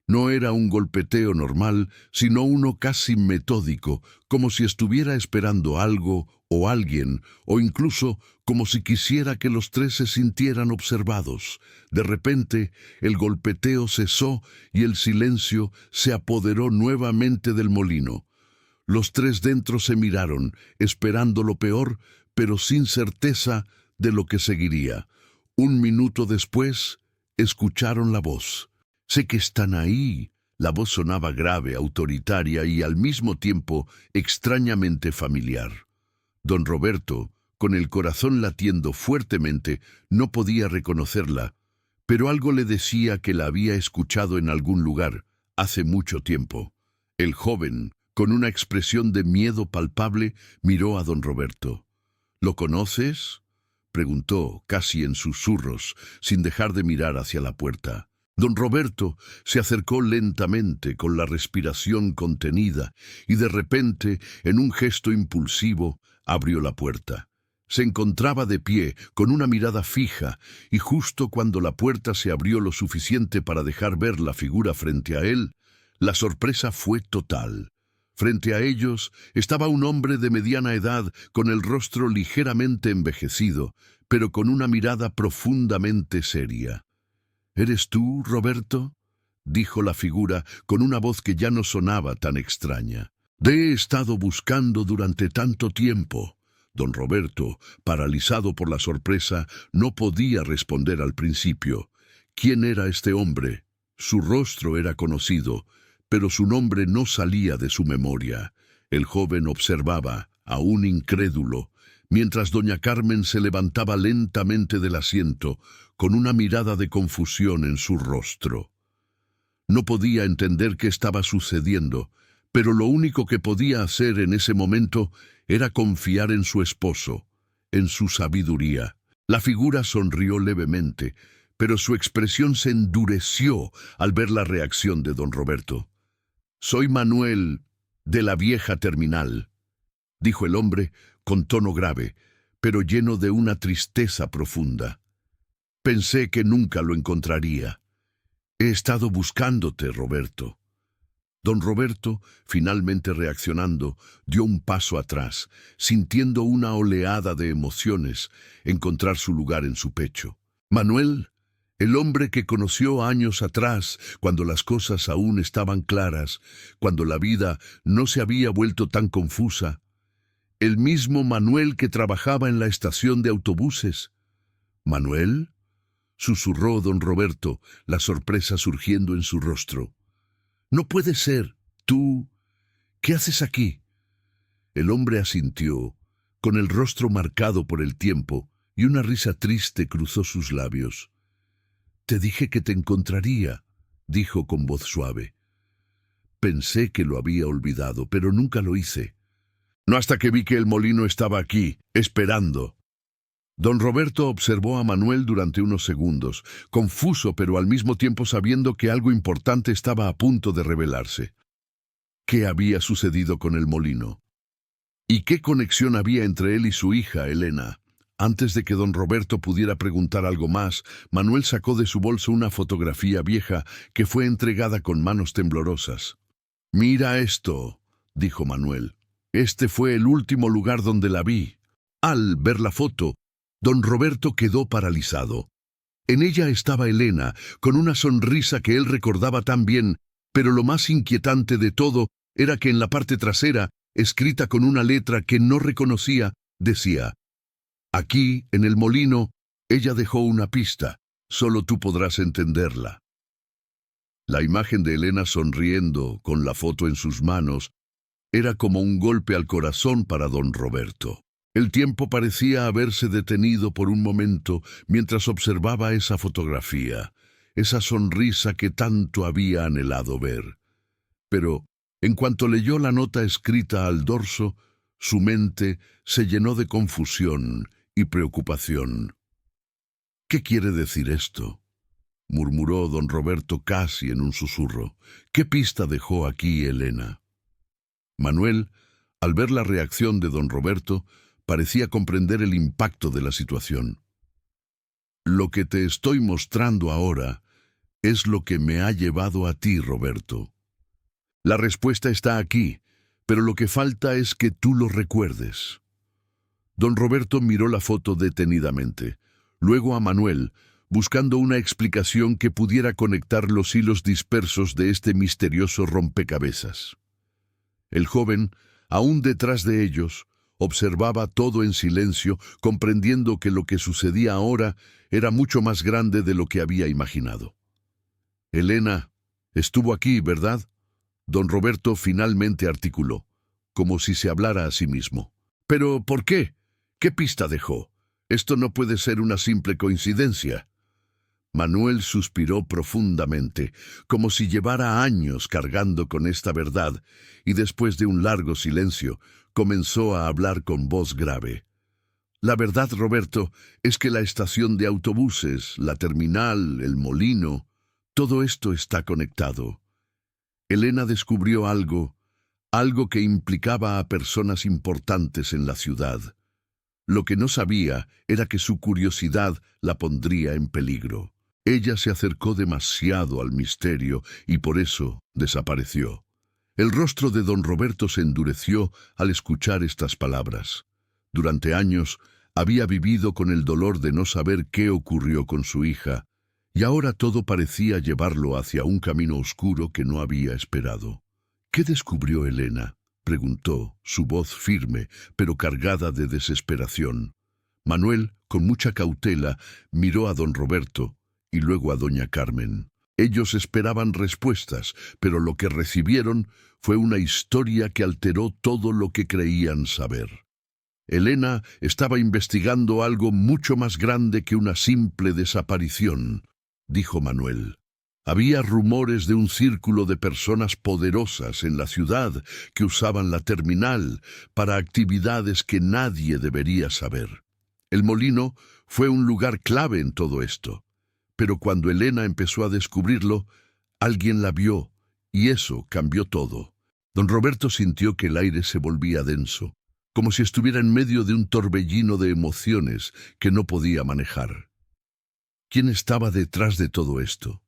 No era un golpeteo normal, sino uno casi metódico, como si estuviera esperando algo o alguien, o incluso como si quisiera que los tres se sintieran observados. De repente, el golpeteo cesó y el silencio se apoderó nuevamente del molino. Los tres dentro se miraron, esperando lo peor, pero sin certeza de lo que seguiría. Un minuto después, escucharon la voz. «Sé que están ahí». La voz sonaba grave, autoritaria y al mismo tiempo extrañamente familiar. Don Roberto, con el corazón latiendo fuertemente, no podía reconocerla, pero algo le decía que la había escuchado en algún lugar, hace mucho tiempo. El joven, con una expresión de miedo palpable, miró a don Roberto. «¿Lo conoces?», preguntó, casi en susurros, sin dejar de mirar hacia la puerta. Don Roberto se acercó lentamente, con la respiración contenida, y de repente, en un gesto impulsivo, abrió la puerta. Se encontraba de pie, con una mirada fija, y justo cuando la puerta se abrió lo suficiente para dejar ver la figura frente a él, la sorpresa fue total. Frente a ellos estaba un hombre de mediana edad, con el rostro ligeramente envejecido, pero con una mirada profundamente seria. «¿Eres tú, Roberto?», dijo la figura con una voz que ya no sonaba tan extraña. «Te he estado buscando durante tanto tiempo». Don Roberto, paralizado por la sorpresa, no podía responder al principio. ¿Quién era este hombre? Su rostro era conocido, pero su nombre no salía de su memoria. El joven observaba, aún incrédulo, mientras doña Carmen se levantaba lentamente del asiento, con una mirada de confusión en su rostro. No podía entender qué estaba sucediendo, pero lo único que podía hacer en ese momento era confiar en su esposo, en su sabiduría. La figura sonrió levemente, pero su expresión se endureció al ver la reacción de don Roberto. «Soy Manuel, de la vieja terminal», dijo el hombre con tono grave, pero lleno de una tristeza profunda. «Pensé que nunca lo encontraría. He estado buscándote, Roberto». Don Roberto, finalmente reaccionando, dio un paso atrás, sintiendo una oleada de emociones encontrar su lugar en su pecho. Manuel, el hombre que conoció años atrás, cuando las cosas aún estaban claras, cuando la vida no se había vuelto tan confusa. El mismo Manuel que trabajaba en la estación de autobuses. «¿Manuel?», susurró don Roberto, la sorpresa surgiendo en su rostro. «No puede ser. ¿Tú? ¿Qué haces aquí?». El hombre asintió, con el rostro marcado por el tiempo, y una risa triste cruzó sus labios. «Te dije que te encontraría», dijo con voz suave. «Pensé que lo había olvidado, pero nunca lo hice. No hasta que vi que el molino estaba aquí, esperando». Don Roberto observó a Manuel durante unos segundos, confuso pero al mismo tiempo sabiendo que algo importante estaba a punto de revelarse. ¿Qué había sucedido con el molino? ¿Y qué conexión había entre él y su hija, Elena? Antes de que don Roberto pudiera preguntar algo más, Manuel sacó de su bolso una fotografía vieja que fue entregada con manos temblorosas. «Mira esto», dijo Manuel. «Este fue el último lugar donde la vi». Al ver la foto, don Roberto quedó paralizado. En ella estaba Elena, con una sonrisa que él recordaba tan bien, pero lo más inquietante de todo era que en la parte trasera, escrita con una letra que no reconocía, decía: «Aquí, en el molino, ella dejó una pista. Solo tú podrás entenderla». La imagen de Elena sonriendo, con la foto en sus manos, era como un golpe al corazón para don Roberto. El tiempo parecía haberse detenido por un momento mientras observaba esa fotografía, esa sonrisa que tanto había anhelado ver. Pero, en cuanto leyó la nota escrita al dorso, su mente se llenó de confusión y preocupación. «¿Qué quiere decir esto?», murmuró don Roberto casi en un susurro. «¿Qué pista dejó aquí Elena?». Manuel, al ver la reacción de don Roberto, parecía comprender el impacto de la situación. «Lo que te estoy mostrando ahora es lo que me ha llevado a ti, Roberto. La respuesta está aquí, pero lo que falta es que tú lo recuerdes». Don Roberto miró la foto detenidamente, luego a Manuel, buscando una explicación que pudiera conectar los hilos dispersos de este misterioso rompecabezas. El joven, aún detrás de ellos, observaba todo en silencio, comprendiendo que lo que sucedía ahora era mucho más grande de lo que había imaginado. «Elena estuvo aquí, ¿verdad?», don Roberto finalmente articuló, como si se hablara a sí mismo. «¿Pero por qué? ¿Qué pista dejó? Esto no puede ser una simple coincidencia». Manuel suspiró profundamente, como si llevara años cargando con esta verdad, y después de un largo silencio, comenzó a hablar con voz grave. «La verdad, Roberto, es que la estación de autobuses, la terminal, el molino, todo esto está conectado. Elena descubrió algo que implicaba a personas importantes en la ciudad. Lo que no sabía era que su curiosidad la pondría en peligro. Ella se acercó demasiado al misterio y por eso desapareció». El rostro de don Roberto se endureció al escuchar estas palabras. Durante años había vivido con el dolor de no saber qué ocurrió con su hija, y ahora todo parecía llevarlo hacia un camino oscuro que no había esperado. «¿Qué descubrió Elena?», preguntó, su voz firme, pero cargada de desesperación. Manuel, con mucha cautela, miró a don Roberto y luego a doña Carmen. Ellos esperaban respuestas, pero lo que recibieron fue una historia que alteró todo lo que creían saber. Elena estaba investigando algo mucho más grande que una simple desaparición, dijo Manuel. Había rumores de un círculo de personas poderosas en la ciudad que usaban la terminal para actividades que nadie debería saber. El molino fue un lugar clave en todo esto, pero cuando Elena empezó a descubrirlo, alguien la vio y eso cambió todo. Don Roberto sintió que el aire se volvía denso, como si estuviera en medio de un torbellino de emociones que no podía manejar. ¿Quién estaba detrás de todo esto?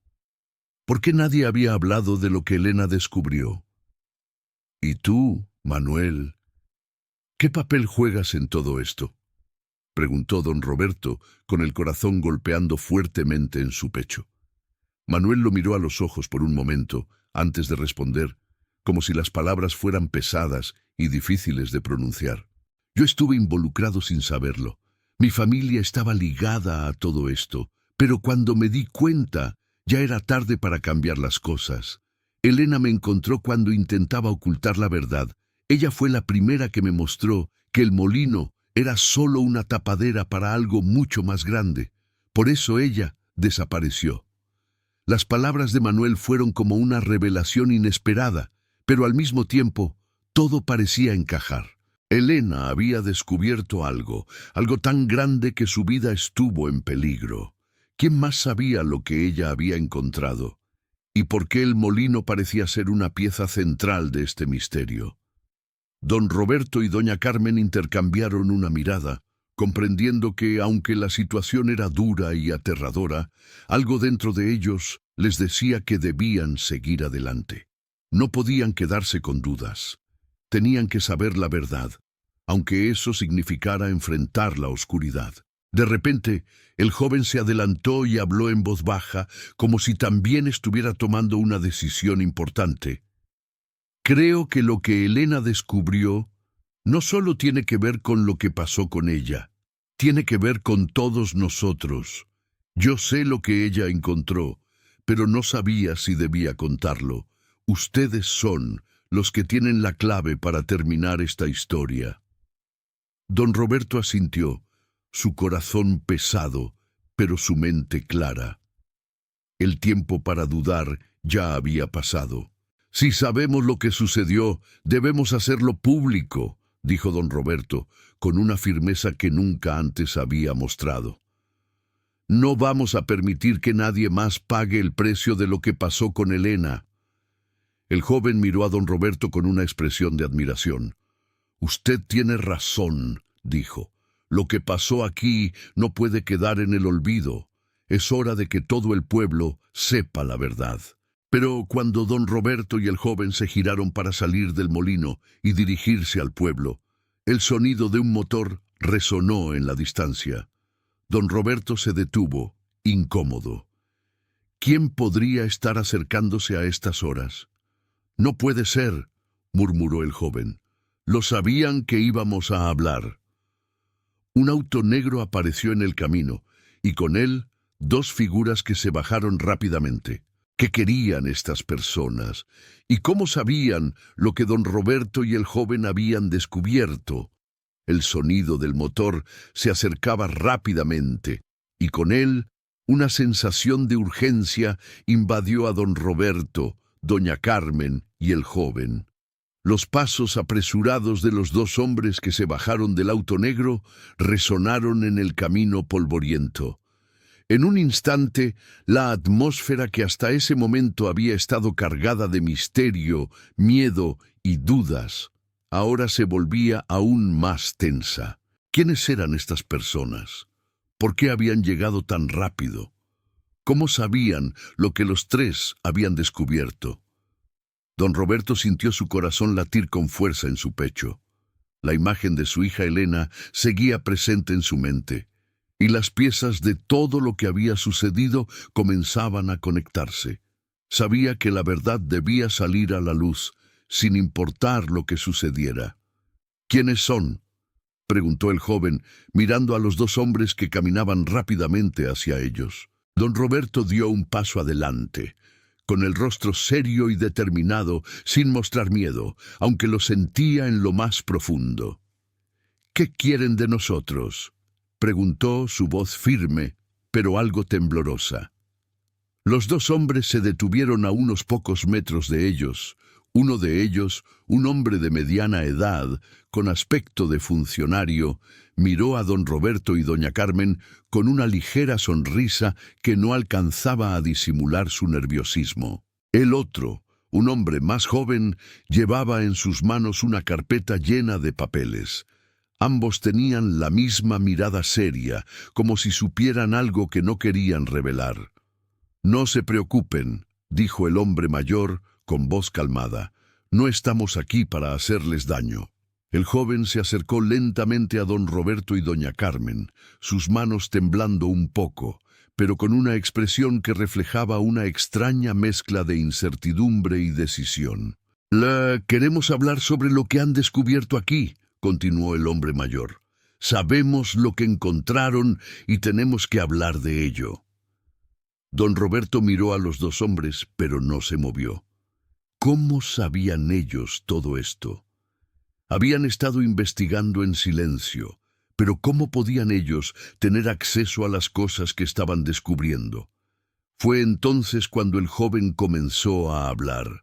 ¿Por qué nadie había hablado de lo que Elena descubrió? ¿Y tú, Manuel, qué papel juegas en todo esto?, preguntó don Roberto, con el corazón golpeando fuertemente en su pecho. Manuel lo miró a los ojos por un momento, antes de responder, como si las palabras fueran pesadas y difíciles de pronunciar. Yo estuve involucrado sin saberlo. Mi familia estaba ligada a todo esto, pero cuando me di cuenta, ya era tarde para cambiar las cosas. Elena me encontró cuando intentaba ocultar la verdad. Ella fue la primera que me mostró que el molino era solo una tapadera para algo mucho más grande. Por eso ella desapareció. Las palabras de Manuel fueron como una revelación inesperada, pero al mismo tiempo todo parecía encajar. Elena había descubierto algo tan grande que su vida estuvo en peligro. ¿Quién más sabía lo que ella había encontrado? ¿Y por qué el molino parecía ser una pieza central de este misterio? Don Roberto y doña Carmen intercambiaron una mirada, comprendiendo que, aunque la situación era dura y aterradora, algo dentro de ellos les decía que debían seguir adelante. No podían quedarse con dudas. Tenían que saber la verdad, aunque eso significara enfrentar la oscuridad. De repente, el joven se adelantó y habló en voz baja, como si también estuviera tomando una decisión importante. Creo que lo que Elena descubrió no solo tiene que ver con lo que pasó con ella, tiene que ver con todos nosotros. Yo sé lo que ella encontró, pero no sabía si debía contarlo. Ustedes son los que tienen la clave para terminar esta historia. Don Roberto asintió, su corazón pesado, pero su mente clara. El tiempo para dudar ya había pasado. Si sabemos lo que sucedió, debemos hacerlo público, dijo don Roberto, con una firmeza que nunca antes había mostrado. No vamos a permitir que nadie más pague el precio de lo que pasó con Elena. El joven miró a don Roberto con una expresión de admiración. Usted tiene razón, dijo. Lo que pasó aquí no puede quedar en el olvido. Es hora de que todo el pueblo sepa la verdad. Pero cuando don Roberto y el joven se giraron para salir del molino y dirigirse al pueblo, el sonido de un motor resonó en la distancia. Don Roberto se detuvo, incómodo. ¿Quién podría estar acercándose a estas horas? No puede ser, murmuró el joven. Lo sabían que íbamos a hablar. Un auto negro apareció en el camino, y con él dos figuras que se bajaron rápidamente. ¿Qué querían estas personas? ¿Y cómo sabían lo que don Roberto y el joven habían descubierto? El sonido del motor se acercaba rápidamente, y con él una sensación de urgencia invadió a don Roberto, doña Carmen y el joven. Los pasos apresurados de los dos hombres que se bajaron del auto negro resonaron en el camino polvoriento. En un instante, la atmósfera que hasta ese momento había estado cargada de misterio, miedo y dudas, ahora se volvía aún más tensa. ¿Quiénes eran estas personas? ¿Por qué habían llegado tan rápido? ¿Cómo sabían lo que los tres habían descubierto? Don Roberto sintió su corazón latir con fuerza en su pecho. La imagen de su hija Elena seguía presente en su mente, y las piezas de todo lo que había sucedido comenzaban a conectarse. Sabía que la verdad debía salir a la luz, sin importar lo que sucediera. ¿Quiénes son?, preguntó el joven, mirando a los dos hombres que caminaban rápidamente hacia ellos. Don Roberto dio un paso adelante, con el rostro serio y determinado, sin mostrar miedo, aunque lo sentía en lo más profundo. ¿Qué quieren de nosotros?, preguntó, su voz firme, pero algo temblorosa. Los dos hombres se detuvieron a unos pocos metros de ellos. Uno de ellos, un hombre de mediana edad, con aspecto de funcionario, miró a don Roberto y doña Carmen con una ligera sonrisa que no alcanzaba a disimular su nerviosismo. El otro, un hombre más joven, llevaba en sus manos una carpeta llena de papeles. Ambos tenían la misma mirada seria, como si supieran algo que no querían revelar. «No se preocupen», dijo el hombre mayor con voz calmada. «No estamos aquí para hacerles daño». El joven se acercó lentamente a don Roberto y doña Carmen, sus manos temblando un poco, pero con una expresión que reflejaba una extraña mezcla de incertidumbre y decisión. «Queremos hablar sobre lo que han descubierto aquí», continuó el hombre mayor. «Sabemos lo que encontraron y tenemos que hablar de ello». Don Roberto miró a los dos hombres, pero no se movió. ¿Cómo sabían ellos todo esto? Habían estado investigando en silencio, pero ¿cómo podían ellos tener acceso a las cosas que estaban descubriendo? Fue entonces cuando el joven comenzó a hablar.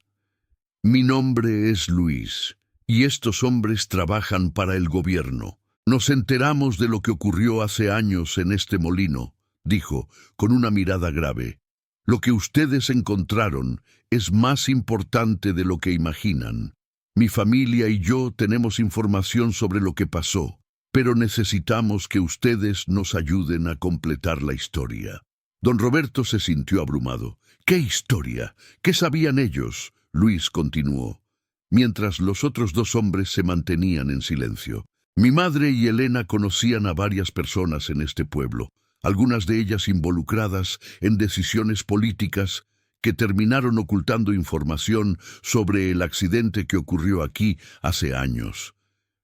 «Mi nombre es Luis, y estos hombres trabajan para el gobierno. Nos enteramos de lo que ocurrió hace años en este molino», dijo, con una mirada grave. «Lo que ustedes encontraron es más importante de lo que imaginan. Mi familia y yo tenemos información sobre lo que pasó, pero necesitamos que ustedes nos ayuden a completar la historia». Don Roberto se sintió abrumado. «¿Qué historia? ¿Qué sabían ellos?», Luis continuó, mientras los otros dos hombres se mantenían en silencio. «Mi madre y Elena conocían a varias personas en este pueblo, algunas de ellas involucradas en decisiones políticas que terminaron ocultando información sobre el accidente que ocurrió aquí hace años.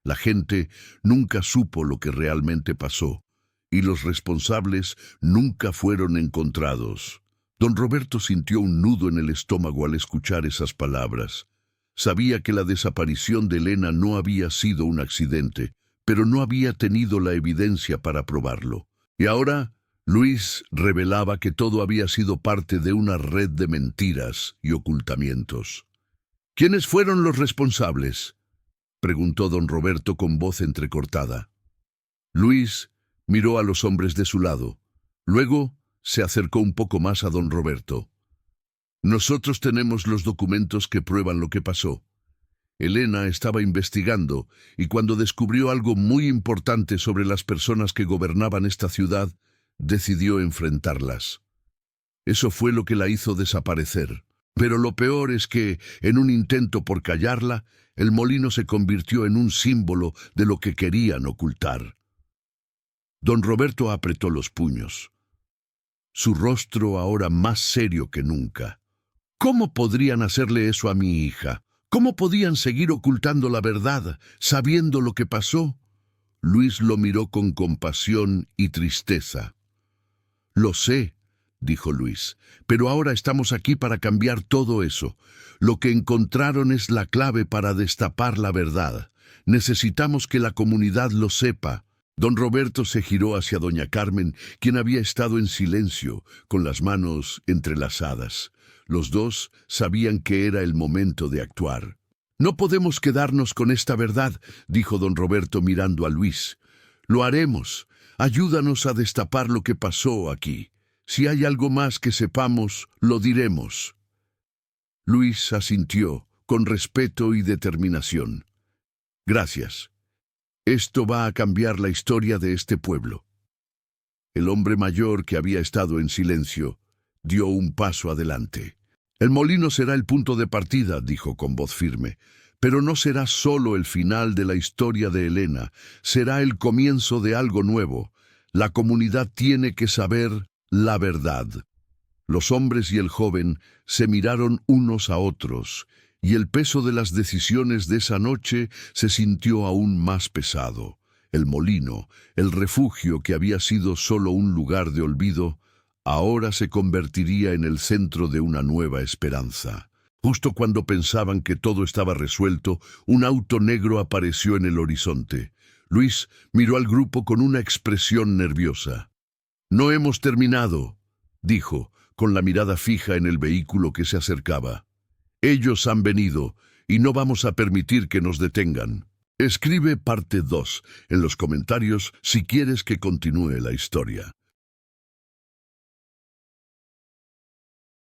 La gente nunca supo lo que realmente pasó, y los responsables nunca fueron encontrados». Don Roberto sintió un nudo en el estómago al escuchar esas palabras. Sabía que la desaparición de Elena no había sido un accidente, pero no había tenido la evidencia para probarlo. Y ahora, Luis revelaba que todo había sido parte de una red de mentiras y ocultamientos. «¿Quiénes fueron los responsables?», preguntó don Roberto con voz entrecortada. Luis miró a los hombres de su lado. Luego se acercó un poco más a don Roberto. «Nosotros tenemos los documentos que prueban lo que pasó. Elena estaba investigando y cuando descubrió algo muy importante sobre las personas que gobernaban esta ciudad, decidió enfrentarlas. Eso fue lo que la hizo desaparecer. Pero lo peor es que, en un intento por callarla, el molino se convirtió en un símbolo de lo que querían ocultar». Don Roberto apretó los puños, su rostro ahora más serio que nunca. «¿Cómo podrían hacerle eso a mi hija? ¿Cómo podían seguir ocultando la verdad, sabiendo lo que pasó?». Luis lo miró con compasión y tristeza. «Lo sé», dijo Luis, «pero ahora estamos aquí para cambiar todo eso. Lo que encontraron es la clave para destapar la verdad. Necesitamos que la comunidad lo sepa». Don Roberto se giró hacia doña Carmen, quien había estado en silencio, con las manos entrelazadas. Los dos sabían que era el momento de actuar. «No podemos quedarnos con esta verdad», dijo don Roberto mirando a Luis. «Lo haremos. Ayúdanos a destapar lo que pasó aquí. Si hay algo más que sepamos, lo diremos». Luis asintió, con respeto y determinación. «Gracias. Esto va a cambiar la historia de este pueblo». El hombre mayor, que había estado en silencio, dio un paso adelante. «El molino será el punto de partida», dijo con voz firme, «pero no será solo el final de la historia de Elena, será el comienzo de algo nuevo. La comunidad tiene que saber la verdad». Los hombres y el joven se miraron unos a otros, y el peso de las decisiones de esa noche se sintió aún más pesado. El molino, el refugio que había sido solo un lugar de olvido, ahora se convertiría en el centro de una nueva esperanza. Justo cuando pensaban que todo estaba resuelto, un auto negro apareció en el horizonte. Luis miró al grupo con una expresión nerviosa. «No hemos terminado», dijo, con la mirada fija en el vehículo que se acercaba. «Ellos han venido y no vamos a permitir que nos detengan». Escribe parte 2 en los comentarios si quieres que continúe la historia.